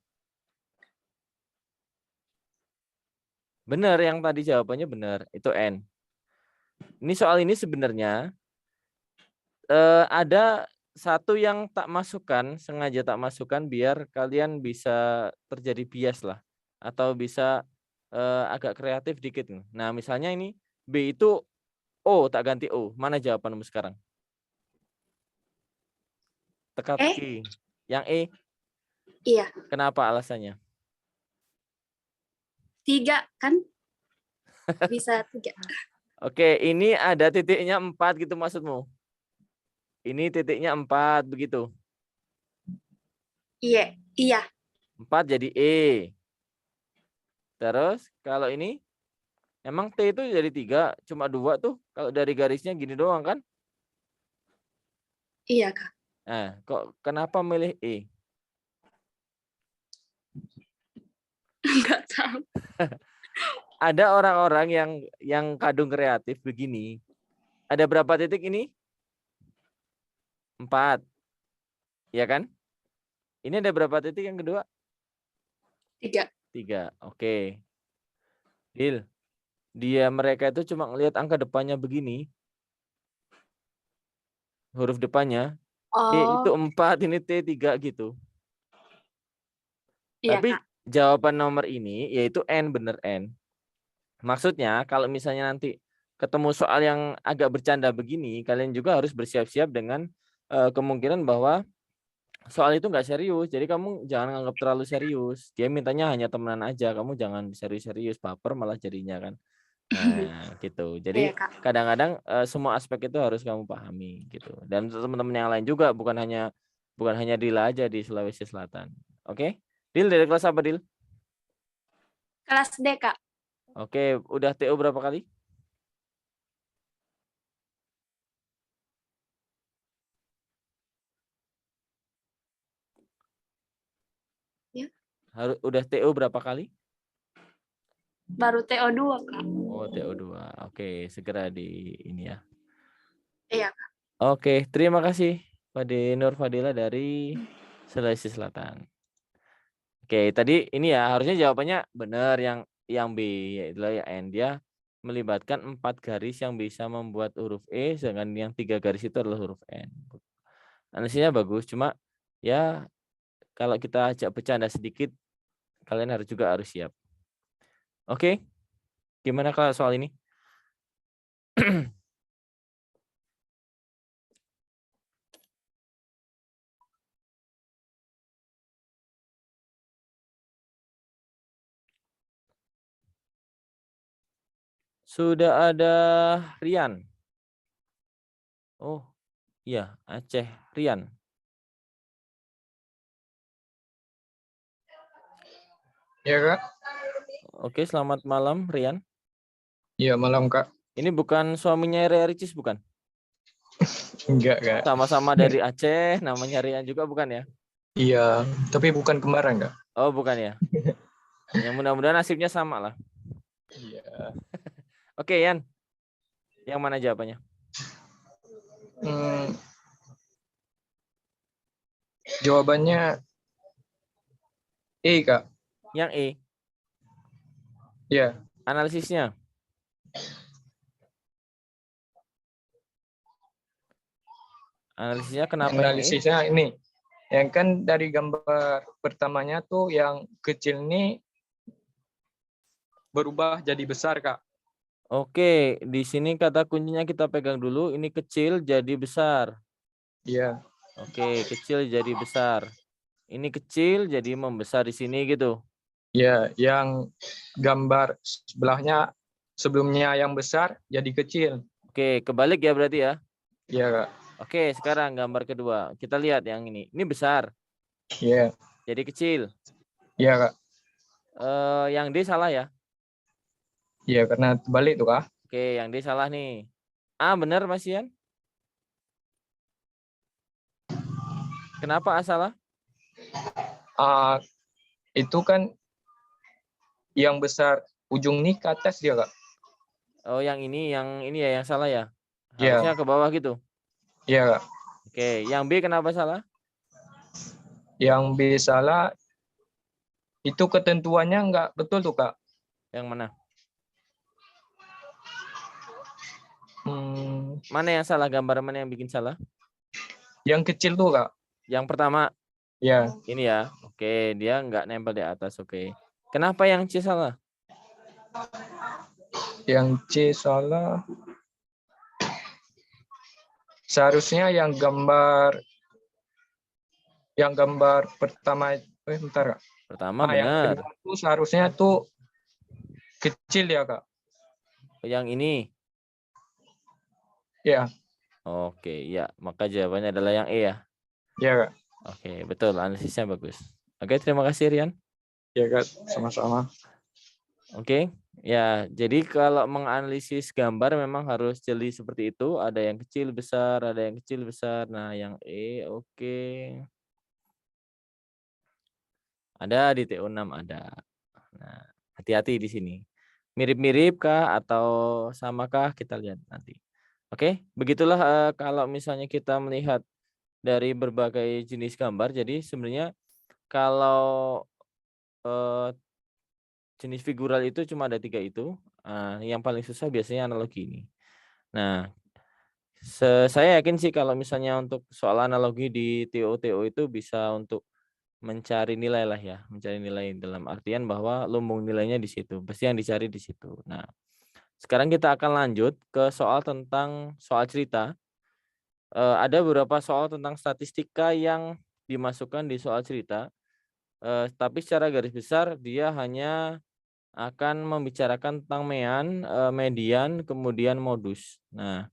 Benar, yang tadi jawabannya benar. Itu N. Ini soal ini sebenarnya ada satu yang tak masukkan, sengaja tak masukkan biar kalian bisa terjadi bias lah. Atau bisa agak kreatif dikit. Nah, misalnya ini B itu O, tak ganti O. Mana jawabanmu sekarang? Teka-teki. Yang E? Iya. Kenapa alasannya? 3 kan? Bisa 3. Oke, ini ada titiknya 4 gitu maksudmu? Ini titiknya 4 begitu? Iya. Iya. 4 jadi E. Terus kalau ini? Emang T itu jadi 3, cuma 2 tuh. Kalau dari garisnya gini doang kan? Iya, Kak. Nah, kok kenapa milih E? Enggak tahu. Ada orang-orang yang kadung kreatif begini. Ada berapa titik ini? 4. Ya kan? Ini ada berapa titik yang kedua? 3. 3. Oke. Dil, mereka itu cuma ngelihat angka depannya begini. Huruf depannya. E itu Oh, 4, ini T 3 gitu. iya Tapi Kak. jawaban nomor ini yaitu N, bener N. Maksudnya kalau misalnya nanti ketemu soal yang agak bercanda begini, kalian juga harus bersiap-siap dengan kemungkinan bahwa soal itu nggak serius. Jadi kamu jangan anggap terlalu serius. Dia mintanya hanya temenan aja, kamu jangan serius-serius, baper malah jadinya kan. Nah, gitu. Jadi Iya Kak. kadang-kadang semua aspek itu harus kamu pahami gitu. Dan untuk teman-teman yang lain juga, bukan hanya Dila aja di Sulawesi Selatan. Oke? Dil dari kelas apa, Dil? Kelas D Kak. Oke, udah TO berapa kali? Ya. Udah TO berapa kali? Baru TO2 Kak. Oh, TO2. Oke, segera di ini ya. Iya Kak. Oke, terima kasih Pade Nur Fadila dari Sulawesi Selatan. Oke, tadi ini ya harusnya jawabannya benar yang B, yaitu yang N. Dia melibatkan 4 garis yang bisa membuat huruf E, sedangkan yang 3 garis itu adalah huruf N. Analisisnya bagus, cuma ya kalau kita ajak bercanda sedikit, kalian juga harus siap. Oke, gimana kalau soal ini? Sudah ada Rian. Oh, iya, Aceh. Rian. Ya Kak. Oke, selamat malam Rian. Iya malam Kak. Ini bukan suaminya Ria Ricis bukan? Enggak Kak. Sama-sama dari Aceh, namanya Rian juga bukan ya? Iya, tapi bukan kembaran Kak. Oh, bukan ya? Yang mudah-mudahan nasibnya sama lah. Iya. Oke, Yan. Yang mana jawabannya? Jawabannya E Kak. Yang E. Iya. Analisisnya. Analisisnya kenapa yang E? Analisisnya ini. Yang kan dari gambar pertamanya tuh yang kecil ini berubah jadi besar Kak. Oke, di sini kata kuncinya kita pegang dulu. Ini kecil jadi besar. Iya. Oke, kecil jadi besar. Ini kecil jadi membesar di sini gitu. Ya, yang gambar sebelahnya sebelumnya yang besar jadi kecil. Oke, kebalik ya berarti ya. Iya Kak. Oke, sekarang gambar kedua. Kita lihat yang ini. Ini besar. Iya. Jadi kecil. Iya Kak. Yang D salah ya? Iya, karena terbalik tuh Kak. Oke, yang D salah nih. A benar Mas Ian? Kenapa A salah? Itu kan yang besar ujung nih ke atas dia Kak. Oh, yang ini ya yang salah ya? Iya. Harusnya ke bawah gitu. Iya Kak. Oke, yang B kenapa salah? Yang B salah itu ketentuannya nggak betul tuh Kak. Yang mana? Mana yang salah? Gambar mana yang bikin salah? Yang kecil tuh Kak. Yang pertama? Ya. Ini ya. Oke, dia nggak nempel di atas. Oke. Kenapa yang C salah? Yang C salah. Seharusnya yang gambar pertama bentar Kak. Pertama Yang benar. kedua tuh seharusnya tuh kecil ya Kak. Yang ini. Ya. Oke, ya. Maka jawabannya adalah yang E ya. Ya Kak. Oke, betul. Analisisnya bagus. Oke, terima kasih Rian. Ya Kak, sama-sama. Oke. Ya, jadi kalau menganalisis gambar memang harus jeli seperti itu. Ada yang kecil besar, ada yang kecil besar. Nah, yang E oke. Ada di TO6 ada. Nah, hati-hati di sini. Mirip-mirip kah atau samakah kita lihat nanti. Oke, begitulah kalau misalnya kita melihat dari berbagai jenis gambar. Jadi sebenarnya kalau jenis figural itu cuma ada 3 itu. Yang paling susah biasanya analogi ini. Nah, saya yakin sih kalau misalnya untuk soal analogi di TO itu bisa untuk mencari nilai lah ya, mencari nilai dalam artian bahwa lumbung nilainya di situ, pasti yang dicari di situ. Nah, sekarang kita akan lanjut ke soal tentang soal cerita. Ada beberapa soal tentang statistika yang dimasukkan di soal cerita, tapi secara garis besar dia hanya akan membicarakan tentang mean, median, kemudian modus. Nah,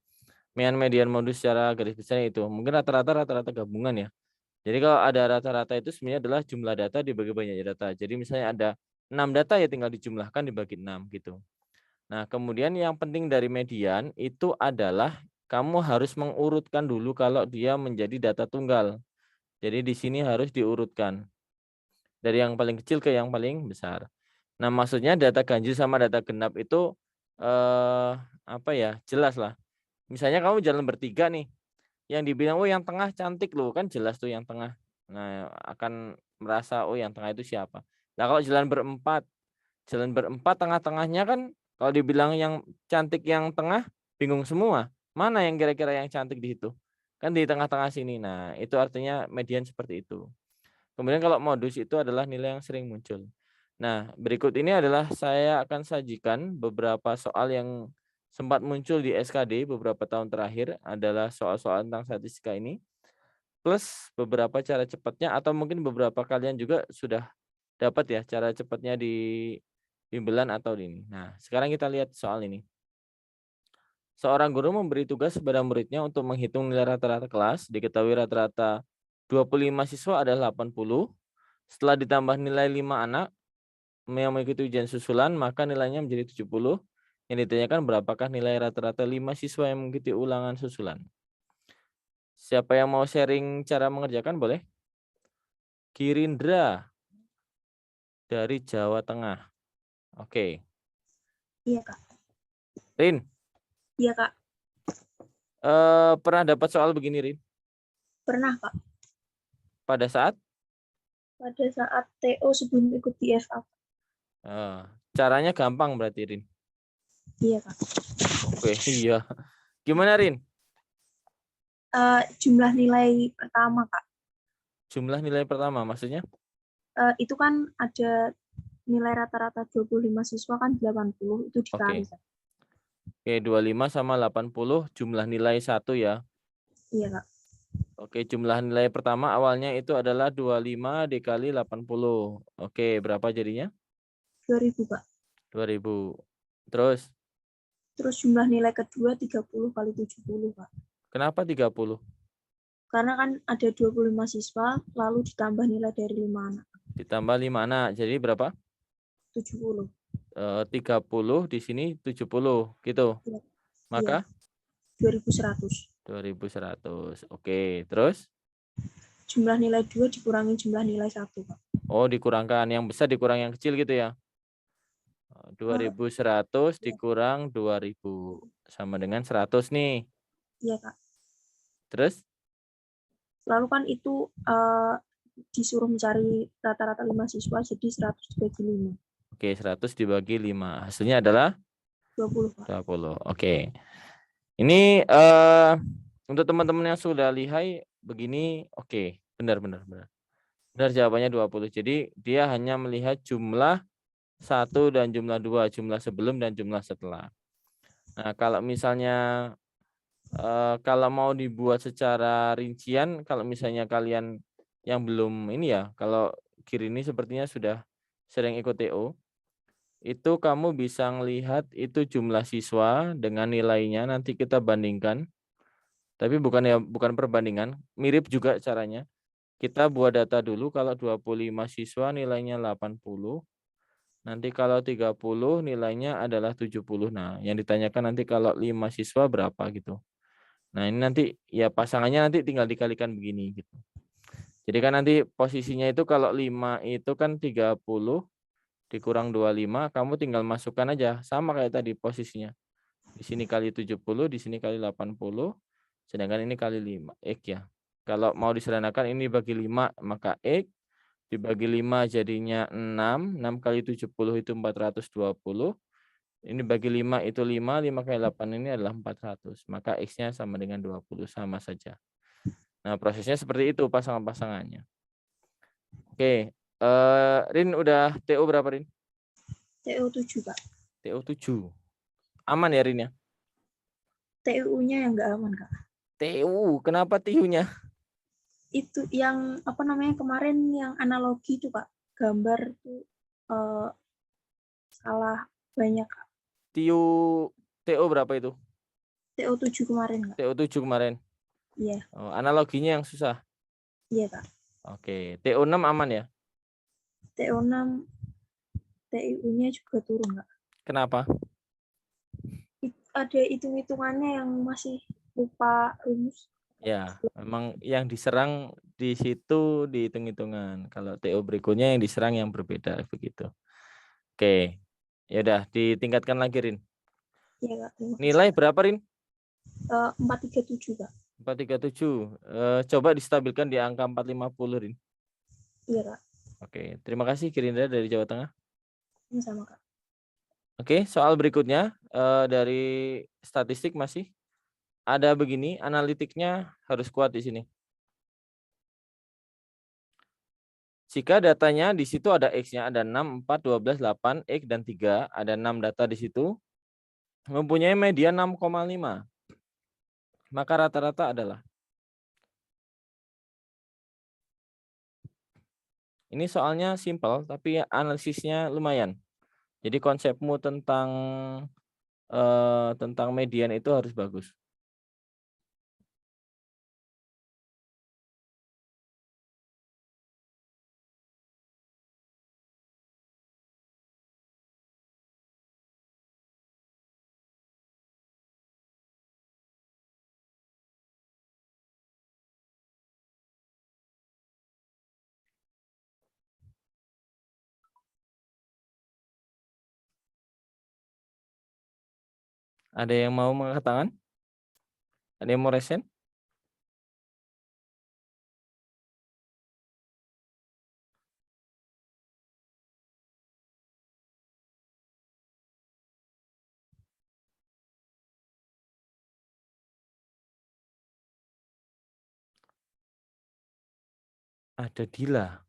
mean, median, modus secara garis besar itu. Mungkin rata-rata gabungan ya. Jadi kalau ada rata-rata itu sebenarnya adalah jumlah data dibagi banyak data. Jadi misalnya ada 6 data ya tinggal dijumlahkan dibagi 6 gitu. Nah, kemudian yang penting dari median itu adalah kamu harus mengurutkan dulu kalau dia menjadi data tunggal. Jadi di sini harus diurutkan dari yang paling kecil ke yang paling besar. Nah, maksudnya data ganjil sama data genap itu apa ya? Jelas lah. Misalnya kamu jalan bertiga nih. Yang dibilang, oh yang tengah cantik loh, kan jelas tuh yang tengah. Nah, akan merasa oh yang tengah itu siapa. Nah, kalau jalan berempat tengah-tengahnya kan kalau dibilang yang cantik yang tengah bingung semua. Mana yang kira-kira yang cantik di situ? Kan di tengah-tengah sini. Nah, itu artinya median seperti itu. Kemudian kalau modus itu adalah nilai yang sering muncul. Nah, berikut ini adalah saya akan sajikan beberapa soal yang sempat muncul di SKD beberapa tahun terakhir adalah soal-soal tentang statistika ini. Plus beberapa cara cepatnya atau mungkin beberapa kalian juga sudah dapat ya cara cepatnya di bimbel atau di ini. Nah, sekarang kita lihat soal ini. Seorang guru memberi tugas kepada muridnya untuk menghitung nilai rata-rata kelas. Diketahui rata-rata 25 siswa adalah 80. Setelah ditambah nilai 5 anak yang mengikuti ujian susulan, maka nilainya menjadi 70. Yang ditanyakan berapakah nilai rata-rata 5 siswa yang mengikuti ulangan susulan. Siapa yang mau sharing cara mengerjakan boleh? Kirindra dari Jawa Tengah. Oke. Iya, Kak. Rin. Iya, Kak. Pernah dapat soal begini, Rin? Pernah, Kak. Pada saat? Pada saat TO sebelum ikut DFA. Caranya gampang berarti, Rin? Iya, Kak. Oke, iya. Gimana, Rin? Jumlah nilai pertama, Kak. Jumlah nilai pertama, maksudnya? Itu kan ada nilai rata-rata 25 siswa kan 80, itu dikali. Oke. Oke, 25 sama 80 jumlah nilai 1 ya. Iya, Kak. Oke, jumlah nilai pertama awalnya itu adalah 25 dikali 80. Oke, berapa jadinya? 2000, Kak. 2000. Terus? Terus jumlah nilai kedua 30 kali 70, Kak. Kenapa 30? Karena kan ada 25 siswa, lalu ditambah nilai dari 5 anak. Ditambah 5 anak, jadi berapa? 70. 30 di sini 70, gitu. Iya. Maka? 2100. 2100. Oke, terus? Jumlah nilai 2 dikurangi jumlah nilai 1, Kak. Oh, dikurangkan. Yang besar dikurang yang kecil gitu ya? 2100 dikurang 2000. Sama dengan 100 nih. Iya, Kak. Terus? Lalu kan itu disuruh mencari rata-rata 5 siswa, jadi 100 dibagi 5. Oke, 100 dibagi 5. Hasilnya adalah? 20, Pak. 20. Oke. Ini untuk teman-teman yang sudah lihai begini, oke. Benar. Benar jawabannya 20. Jadi dia hanya melihat jumlah 1 dan jumlah 2, jumlah sebelum dan jumlah setelah. Nah, kalau misalnya kalau mau dibuat secara rincian, kalau misalnya kalian yang belum ini ya, kalau kiri ini sepertinya sudah sering ikut TO, itu kamu bisa melihat itu jumlah siswa dengan nilainya, nanti kita bandingkan. Tapi bukan perbandingan, mirip juga caranya. Kita buat data dulu kalau 25 siswa nilainya 80. Nanti kalau 30 nilainya adalah 70. Nah, yang ditanyakan nanti kalau 5 siswa berapa gitu. Nah, ini nanti ya pasangannya nanti tinggal dikalikan begini gitu. Jadi kan nanti posisinya itu kalau 5 itu kan 30 dikurang 25, kamu tinggal masukkan aja sama kayak tadi posisinya. Di sini kali 70, di sini kali 80, sedangkan ini kali 5 X ya. Kalau mau disederhanakan ini bagi 5, maka X dibagi 5 jadinya 6. 6 kali 70 itu 420. Ini bagi 5 itu 5. 5 kali 8 ini adalah 400. Maka X-nya sama dengan 20. Sama saja. Nah, prosesnya seperti itu pasangan-pasangannya. Oke. Rin udah TO berapa, Rin? TU 7, Kak. TO 7. Aman ya, Rin ya? TU-nya yang nggak aman, Kak. TU. Kenapa TU-nya? Itu yang apa namanya kemarin yang analogi itu, Kak. Gambar tuh salah banyak, Kak. TO berapa itu? TU 7 kemarin, Kak. TO 7 kemarin. Iya, Oh, analoginya yang susah. iya, Kak. Oke. TO 6 aman ya? TU 6 TU-nya juga turun, Kak. Kenapa? Ada hitung-hitungannya yang masih lupa rumus. Ya, memang yang diserang di situ di hitung-hitungan. Kalau TO berikutnya yang diserang yang berbeda begitu. Oke. Ya udah ditingkatkan lagi, Rin. Iya, Kak. Terima kasih. Nilai berapa, Rin? 437, Kak. 437. Coba distabilkan di angka 450, Rin. Iya, Kak. Oke, terima kasih Kirindra dari Jawa Tengah. Sama, Kak. Oke, soal berikutnya dari statistik masih ada begini, analitiknya harus kuat di sini. Jika datanya di situ ada X-nya, ada 6, 4, 12, 8, X, dan 3, ada 6 data di situ, mempunyai median 6,5. Maka rata-rata adalah. Ini soalnya simpel, tapi analisisnya lumayan. Jadi konsepmu tentang median itu harus bagus. Ada yang mau mengangkat tangan? Ada yang mau resen? Ada Dila.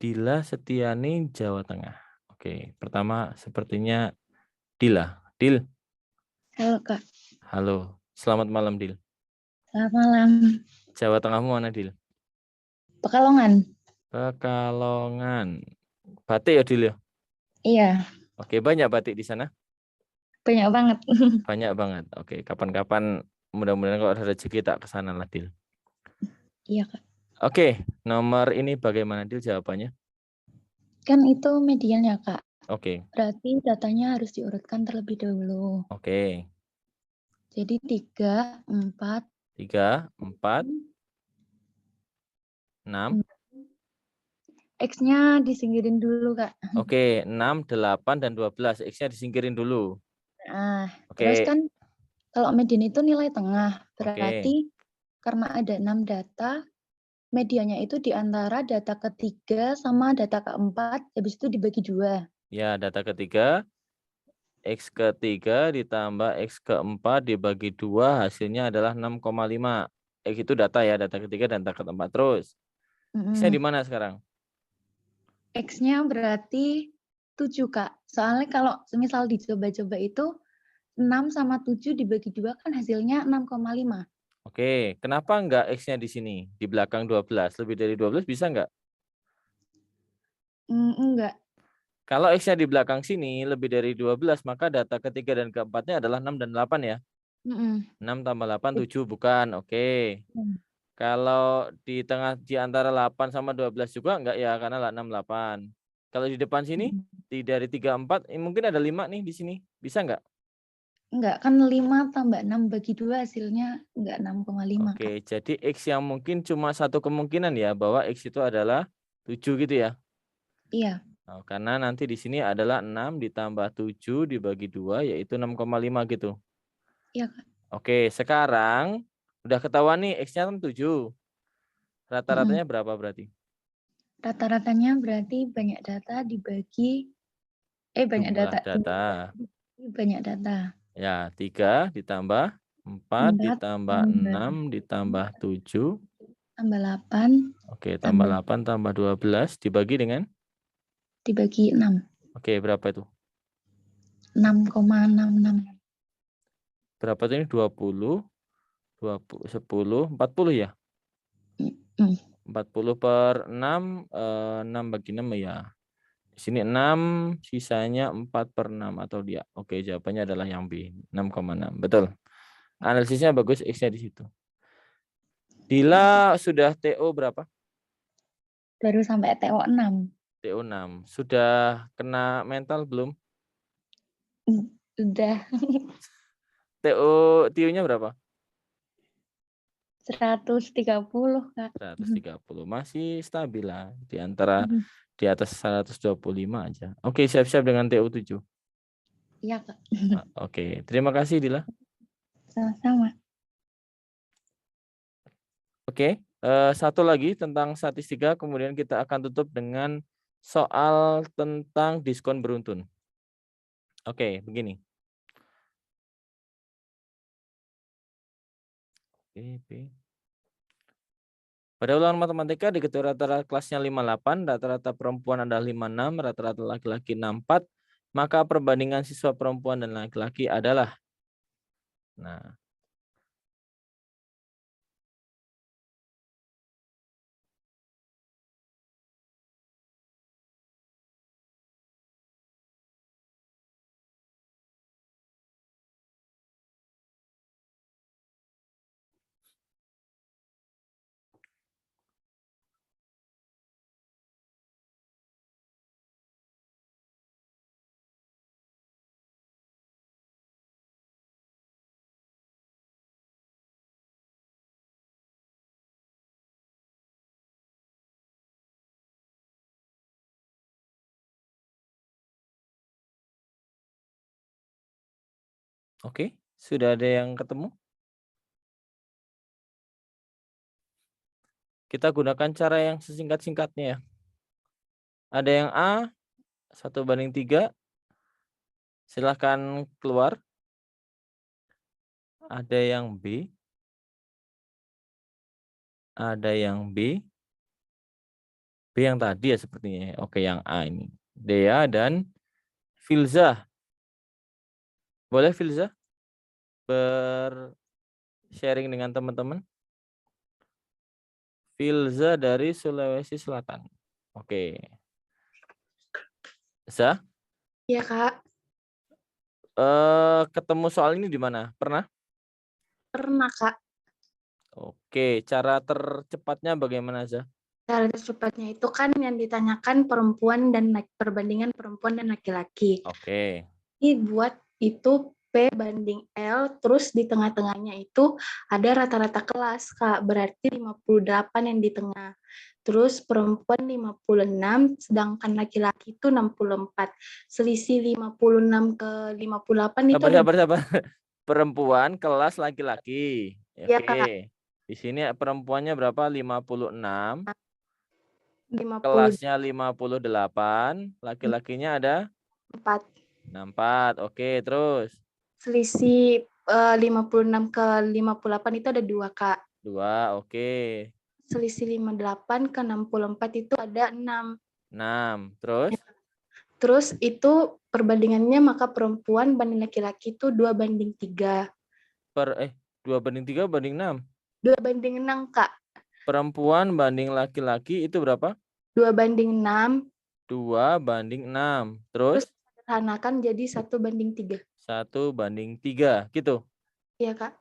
Dila Setiani, Jawa Tengah. Oke, pertama sepertinya Dila. Dil. Halo, Kak. Halo. Selamat malam, Dil. Selamat malam. Jawa Tengahmu mana, Dil? Pekalongan. Pekalongan. Batik ya, Dil ya? Iya, Oke, banyak batik di sana? banyak banget. Banyak banget. Oke, kapan-kapan mudah-mudahan kalau ada rezeki tak ke sana lah, Dil. Iya, Kak. Oke, nomor ini bagaimana, Dil, jawabannya? Kan itu median ya, Kak. Oke. Berarti datanya harus diurutkan terlebih dahulu. Oke. Jadi 3, 4. 3, 4, 6. X-nya disingkirin dulu, Kak. Oke, 6, 8, dan 12. X-nya disingkirin dulu. Nah, Oke. terus kan kalau median itu nilai tengah. Oke. Berarti karena ada 6 data, mediannya itu di antara data ketiga sama data keempat, habis itu dibagi 2. Ya, data ketiga, X ketiga ditambah X keempat dibagi 2, hasilnya adalah 6,5. X itu data ya, data ketiga dan data keempat. Terus, X-nya di mana sekarang? X-nya berarti 7, Kak. Soalnya kalau misal dicoba-coba itu 6 sama 7 dibagi 2 kan hasilnya 6,5. Oke, kenapa enggak X-nya di sini? Di belakang 12. Lebih dari 12 bisa enggak? Enggak. Kalau X-nya di belakang sini lebih dari 12, maka data ketiga dan keempatnya adalah 6 dan 8 ya? 6 tambah 8, 7 bukan. Oke. Kalau di tengah di antara 8 sama 12 juga enggak ya, karena 6, 8. Kalau di depan sini, dari 3, 4, mungkin ada 5 nih di sini. Bisa enggak? Enggak, kan 5 tambah 6 bagi 2 hasilnya enggak 6,5. Oke, jadi X yang mungkin cuma satu kemungkinan ya, bahwa X itu adalah 7 gitu ya? Iya. Nah, karena nanti di sini adalah 6 ditambah 7 dibagi 2, yaitu 6,5 gitu. Iya, Kak. Oke, sekarang Udah ketahuan nih, X-nya kan 7. Rata-ratanya berapa berarti? Rata-ratanya berarti banyak data dibagi banyak Jumlah data data. dibagi banyak data. Ya, 3 ditambah 4 ditambah 6 ditambah 7. Tambah 8 Oke, tambah 8 tambah 12 dibagi dengan? dibagi 6. Oke, berapa itu? 6,66. Berapa itu ini? 20, 10, 40 ya? 40 per 6, 6 bagi 6 ya. Di sini 6, sisanya 4 per 6 atau dia. Oke, jawabannya adalah yang B, 6,6. Betul. Analisisnya bagus, X-nya di situ. Dila sudah TO berapa? Baru sampai TO 6. TO 6. Sudah kena mental belum? Udah. TO-nya berapa? 130, Kak. 130. Masih stabil lah. Di antara di atas 125 aja. Oke, siap-siap dengan TO 7. Iya, Kak. Oke, terima kasih Dila. Sama-sama. Oke, satu lagi tentang statistika, kemudian kita akan tutup dengan soal tentang diskon beruntun. Oke, begini. Oke. Pada ulangan matematika diketahui rata-rata kelasnya 58, rata-rata perempuan adalah 56, rata-rata laki-laki 64, maka perbandingan siswa perempuan dan laki-laki adalah. Nah, oke, sudah ada yang ketemu? Kita gunakan cara yang sesingkat-singkatnya ya. Ada yang A, 1/3. Silahkan keluar. Ada yang B. Ada yang B. B yang tadi ya sepertinya. Oke, yang A ini. Dea dan Filza. Boleh Filza sharing dengan teman-teman? Filza dari Sulawesi Selatan. Oke. Za? Iya, Kak. Ketemu soal ini di mana? Pernah? Pernah, Kak. Oke, cara tercepatnya bagaimana, Za? Cara tercepatnya itu kan yang ditanyakan perempuan dan perbandingan perempuan dan laki-laki. Oke. Ini buat itu P banding L, terus di tengah-tengahnya itu ada rata-rata kelas, Kak. Berarti 58 yang di tengah. Terus perempuan 56, sedangkan laki-laki itu 64. Selisih 56 ke 58 itu Sabar. Perempuan kelas laki-laki. Iya, Oke. Kak. Di sini perempuannya berapa? 56. 50. Kelasnya 58. Laki-lakinya ada? 4. 64. Oke, terus? Selisih 56 ke 58 itu ada 2, Kak. 2, oke. Selisih 58 ke 64 itu ada 6. 6, terus? Terus itu perbandingannya maka perempuan banding laki-laki itu 2/3. 2/3 banding 6? 2/6, Kak. Perempuan banding laki-laki itu berapa? 2/6. 2/6. Terus? Sederhanakan jadi 1/3. 1/3, gitu? Iya, Kak.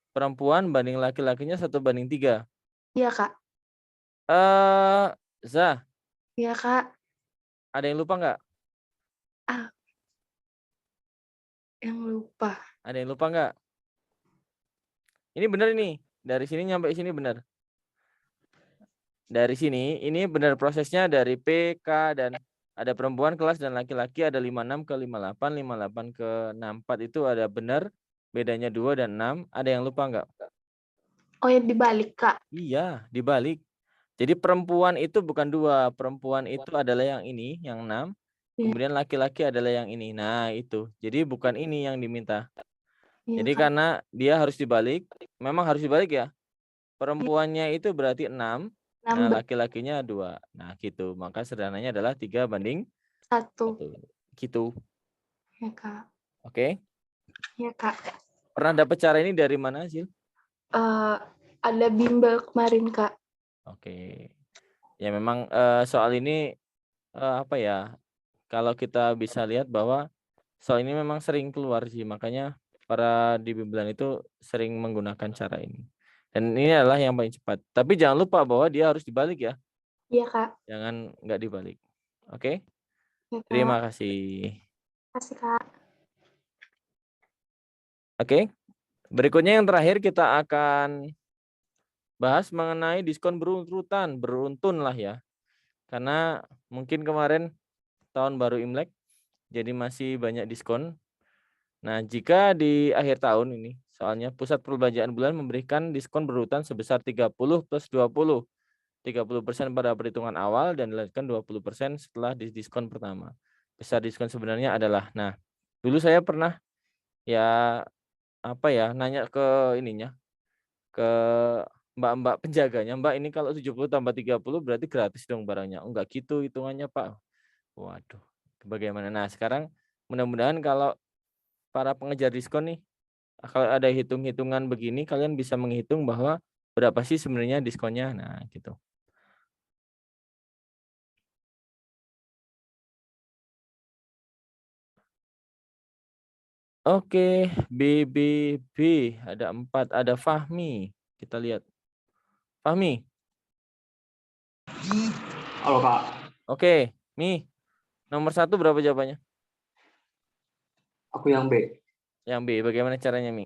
Perempuan banding laki-lakinya 1/3? Iya, Kak. Zah? Iya, Kak. Ada yang lupa nggak? Yang lupa. Ada yang lupa nggak? Ini benar ini. Dari sini nyampe sini benar. Dari sini, ini benar prosesnya dari P, K, dan ada perempuan kelas dan laki-laki ada 56 ke 58, 58 ke 64 itu ada benar. Bedanya 2 dan 6. Ada yang lupa nggak? Oh, yang dibalik, Kak. Iya, dibalik. Jadi perempuan itu bukan 2, perempuan itu adalah yang ini, yang 6. Iya. Kemudian laki-laki adalah yang ini. Nah, itu. Jadi bukan ini yang diminta. Iya, Jadi Kak. karena dia harus dibalik, memang harus dibalik ya. Perempuannya itu berarti 6, nah 6 laki-lakinya 2. Nah, gitu. Maka sederhananya adalah 3:1. 1. Gitu. Ya, Kak. Oke. Ya, Kak. Pernah dapat cara ini dari mana, Sil? Ada bimbel kemarin, Kak. Oke. Ya memang soal ini apa ya? Kalau kita bisa lihat bahwa soal ini memang sering keluar sih, makanya para di bimbel itu sering menggunakan cara ini. Dan ini adalah yang paling cepat. Tapi jangan lupa bahwa dia harus dibalik ya. Iya, Kak. Jangan nggak dibalik. Oke? Ya, Kak. Terima kasih. Terima kasih, Kak. Oke. Berikutnya yang terakhir kita akan bahas mengenai diskon beruntun lah ya. Karena mungkin kemarin tahun baru Imlek, jadi masih banyak diskon. Nah, jika di akhir tahun ini, soalnya Pusat Perbelanjaan Bulan memberikan diskon berurutan sebesar 30 plus 20. 30% pada perhitungan awal dan dilanjutkan 20% setelah diskon pertama. Besar diskon sebenarnya adalah, nah, dulu saya pernah ya nanya ke ininya, ke mbak-mbak penjaganya, Mbak ini kalau 70 tambah 30 berarti gratis dong barangnya. Enggak gitu hitungannya, Pak. Waduh, bagaimana? Nah, sekarang mudah-mudahan kalau para pengejar diskon nih, kalau ada hitung-hitungan begini, kalian bisa menghitung bahwa berapa sih sebenarnya diskonnya. Nah, gitu. Oke, BBB ada 4, ada Fahmi. Kita lihat. Fahmi. Halo, Kak. Oke, Mi. Nomor 1 berapa jawabannya? Aku yang B. Yang B, bagaimana caranya, Mi?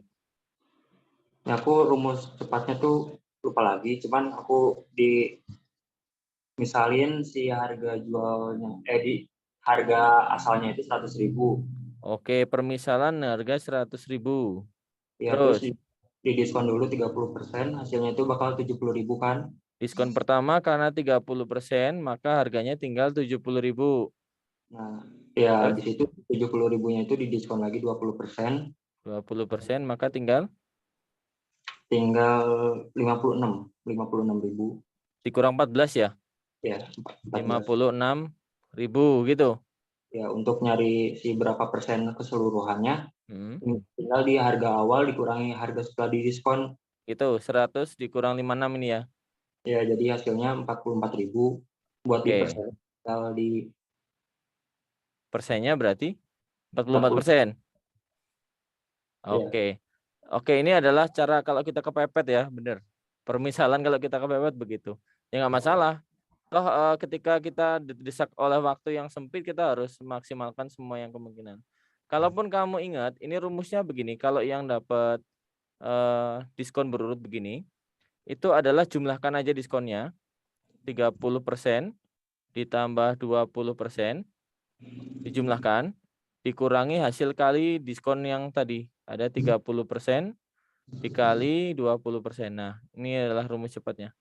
Ya, aku rumus cepatnya tuh lupa lagi, cuman aku misalin si harga jualnya, di harga asalnya itu 100.000. Oke, permisalan harga 100.000. Ya, terus di diskon dulu 30%, hasilnya itu bakal 70.000 kan? Diskon pertama karena 30%, maka harganya tinggal 70.000. Nah, ya Terus? di situ 70.000-nya itu didiskon lagi 20%. 20%, maka tinggal 56.000. Dikurang 14 ya? Ya, 56.000 gitu. Ya, untuk nyari si berapa persen keseluruhannya, tinggal di harga awal dikurangi harga setelah didiskon. Itu 100 dikurang 56 ini ya? Ya, jadi hasilnya 44.000 buat di persen. Kalau di persennya berarti 44%. Oke. Oke, ini adalah cara kalau kita kepepet ya, benar. Permisalan kalau kita kepepet begitu. Ya nggak masalah. Toh ketika kita didesak oleh waktu yang sempit, kita harus maksimalkan semua yang kemungkinan. Kalaupun kamu ingat, ini rumusnya begini, kalau yang dapat diskon berurut begini, itu adalah jumlahkan aja diskonnya, 30% ditambah 20%, dijumlahkan, dikurangi hasil kali diskon yang tadi, ada 30% dikali 20%. Nah, ini adalah rumus cepatnya.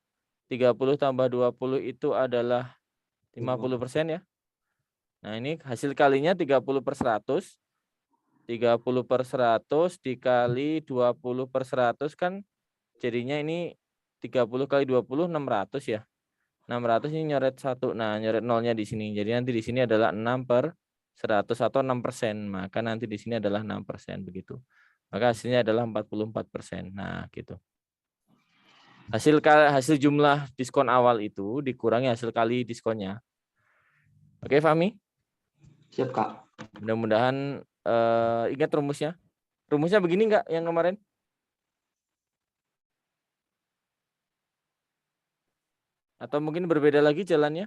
30 tambah 20 itu adalah 50% ya. Nah, ini hasil kalinya 30/100. 30/100 dikali 20/100 kan jadinya ini 30 kali 20 600 ya. 600 ini nyoret 1. Nah, nyoret nolnya di sini. Jadi nanti di sini adalah 6/100 atau 6%. Maka nanti di sini adalah 6% begitu. Maka hasilnya adalah 44%. Nah, gitu. Hasil jumlah diskon awal itu dikurangi hasil kali diskonnya. Oke, Fahmi? Siap, Kak. Mudah-mudahan ingat rumusnya. Rumusnya begini enggak yang kemarin? Atau mungkin berbeda lagi jalannya?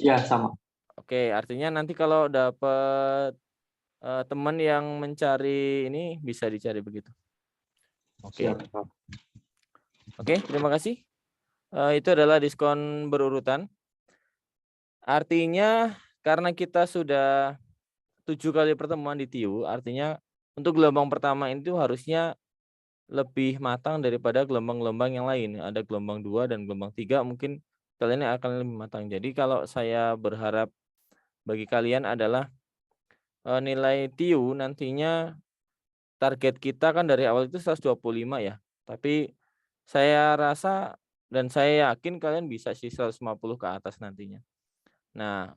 Ya, sama. Oke, artinya nanti kalau dapat teman yang mencari ini bisa dicari begitu. Oke. Siap, Kak. Oke, terima kasih. Itu adalah diskon berurutan. Artinya karena kita sudah 7 kali pertemuan di TIU, artinya untuk gelombang pertama itu harusnya lebih matang daripada gelombang-gelombang yang lain. Ada gelombang 2 dan gelombang 3 mungkin kalian akan lebih matang. Jadi kalau saya berharap bagi kalian adalah nilai TIU nantinya target kita kan dari awal itu 125 ya. Tapi saya rasa dan saya yakin kalian bisa sih 150 ke atas nantinya. Nah,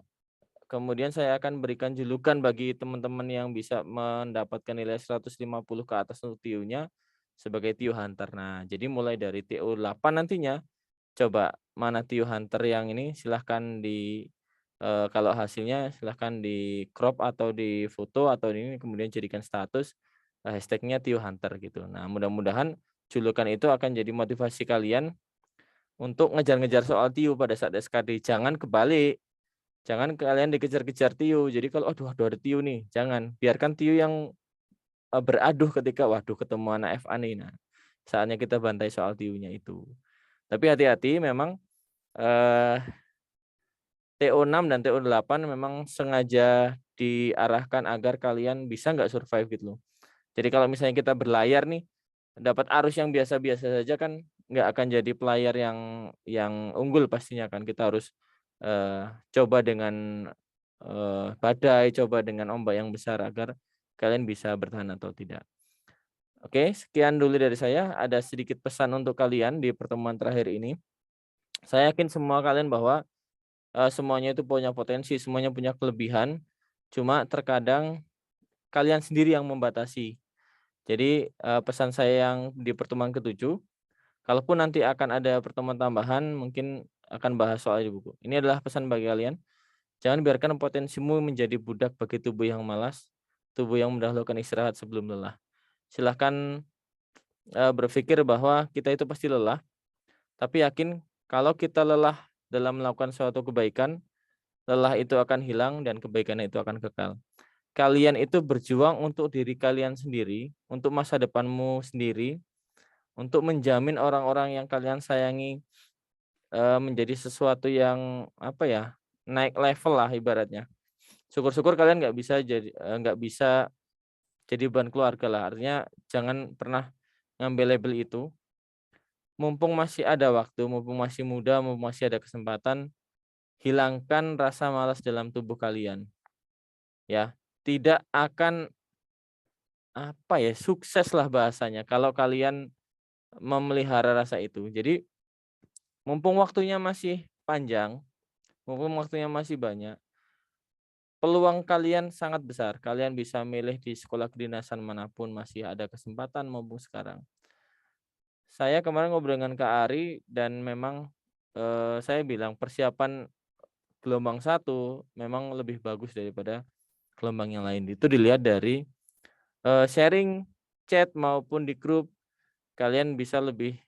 kemudian saya akan berikan julukan bagi teman-teman yang bisa mendapatkan nilai 150 ke atas untuk TIU-nya sebagai TIU Hunter. Nah, jadi mulai dari TIU 8 nantinya, coba mana TIU Hunter yang ini silahkan kalau hasilnya silahkan di crop atau di foto atau ini kemudian jadikan status hashtagnya TIU Hunter gitu. Nah, mudah-mudahan julukan itu akan jadi motivasi kalian untuk ngejar-ngejar soal TIU pada saat SKD. Jangan kebalik. Jangan kalian dikejar-kejar TIU. Jadi kalau aduh ada TIU nih, jangan. Biarkan TIU yang beraduh ketika waduh ketemu anak FA nih. Nah, saatnya kita bantai soal TIU-nya itu. Tapi hati-hati memang TO6 dan TO8 memang sengaja diarahkan agar kalian bisa nggak survive gitu loh. Jadi kalau misalnya kita berlayar nih, dapat arus yang biasa-biasa saja kan nggak akan jadi pelayar yang unggul pastinya kan. Kita harus coba dengan badai, coba dengan ombak yang besar agar kalian bisa bertahan atau tidak. Oke, sekian dulu dari saya. Ada sedikit pesan untuk kalian di pertemuan terakhir ini. Saya yakin semua kalian bahwa semuanya itu punya potensi, semuanya punya kelebihan. Cuma terkadang kalian sendiri yang membatasi. Jadi pesan saya yang di pertemuan ke-7, kalaupun nanti akan ada pertemuan tambahan, mungkin akan bahas soal di buku. Ini adalah pesan bagi kalian. Jangan biarkan potensimu menjadi budak bagi tubuh yang malas, tubuh yang mendahulukan istirahat sebelum lelah. Silahkan berpikir bahwa kita itu pasti lelah, tapi yakin kalau kita lelah dalam melakukan suatu kebaikan, lelah itu akan hilang dan kebaikan itu akan kekal. Kalian itu berjuang untuk diri kalian sendiri, untuk masa depanmu sendiri, untuk menjamin orang-orang yang kalian sayangi menjadi sesuatu yang naik level lah ibaratnya. Syukur-syukur kalian nggak bisa jadi beban keluarga lah. Artinya jangan pernah ngambil label itu. Mumpung masih ada waktu, mumpung masih muda, mumpung masih ada kesempatan, hilangkan rasa malas dalam tubuh kalian. Ya, tidak akan sukses lah bahasanya kalau kalian memelihara rasa itu. Jadi mumpung waktunya masih panjang, mumpung waktunya masih banyak, peluang kalian sangat besar. Kalian bisa milih di sekolah kedinasan manapun, masih ada kesempatan mumpung sekarang. Saya kemarin ngobrol dengan Kak Ari dan memang saya bilang persiapan gelombang 1 memang lebih bagus daripada gelombang yang lain. Itu dilihat dari sharing chat maupun di grup, kalian bisa lebih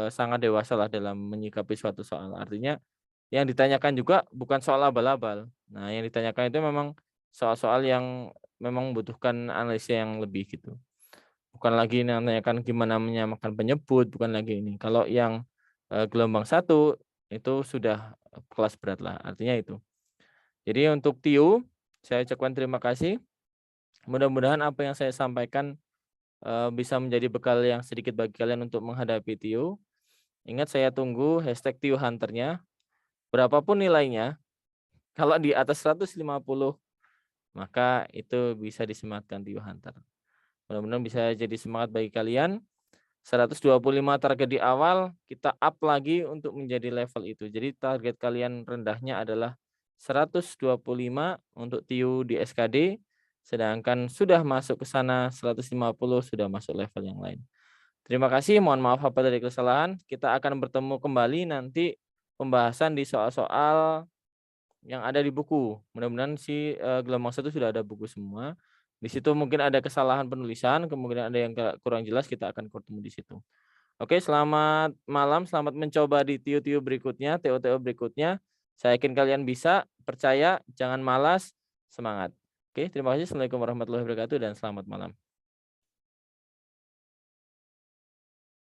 sangat dewasa lah dalam menyikapi suatu soal. Artinya yang ditanyakan juga bukan soal abal-abal. Nah, yang ditanyakan itu memang soal-soal yang memang membutuhkan analisis yang lebih gitu. Bukan lagi menanyakan gimana menyamakan penyebut, bukan lagi ini. Kalau yang gelombang 1 itu sudah kelas berat lah, artinya itu. Jadi untuk TIU, saya ucapkan terima kasih. Mudah-mudahan apa yang saya sampaikan bisa menjadi bekal yang sedikit bagi kalian untuk menghadapi TIU. Ingat, saya tunggu hashtag TIU Hunter-nya. Berapapun nilainya, kalau di atas 150, maka itu bisa disematkan TIU Hunter. Mudah-mudahan bisa jadi semangat bagi kalian. 125 target di awal, kita up lagi untuk menjadi level itu. Jadi target kalian rendahnya adalah 125 untuk TIU di SKD, sedangkan sudah masuk ke sana 150 sudah masuk level yang lain. Terima kasih, mohon maaf apabila ada kesalahan. Kita akan bertemu kembali nanti pembahasan di soal-soal yang ada di buku. Mudah-mudahan gelombang 1 sudah ada buku semua. Di situ mungkin ada kesalahan penulisan, kemudian ada yang kurang jelas, kita akan ketemu di situ. Oke, selamat malam, selamat mencoba di TIU-TIU berikutnya, TO-TO berikutnya. Saya yakin kalian bisa, percaya, jangan malas, semangat. Oke, terima kasih. Assalamualaikum warahmatullahi wabarakatuh dan selamat malam.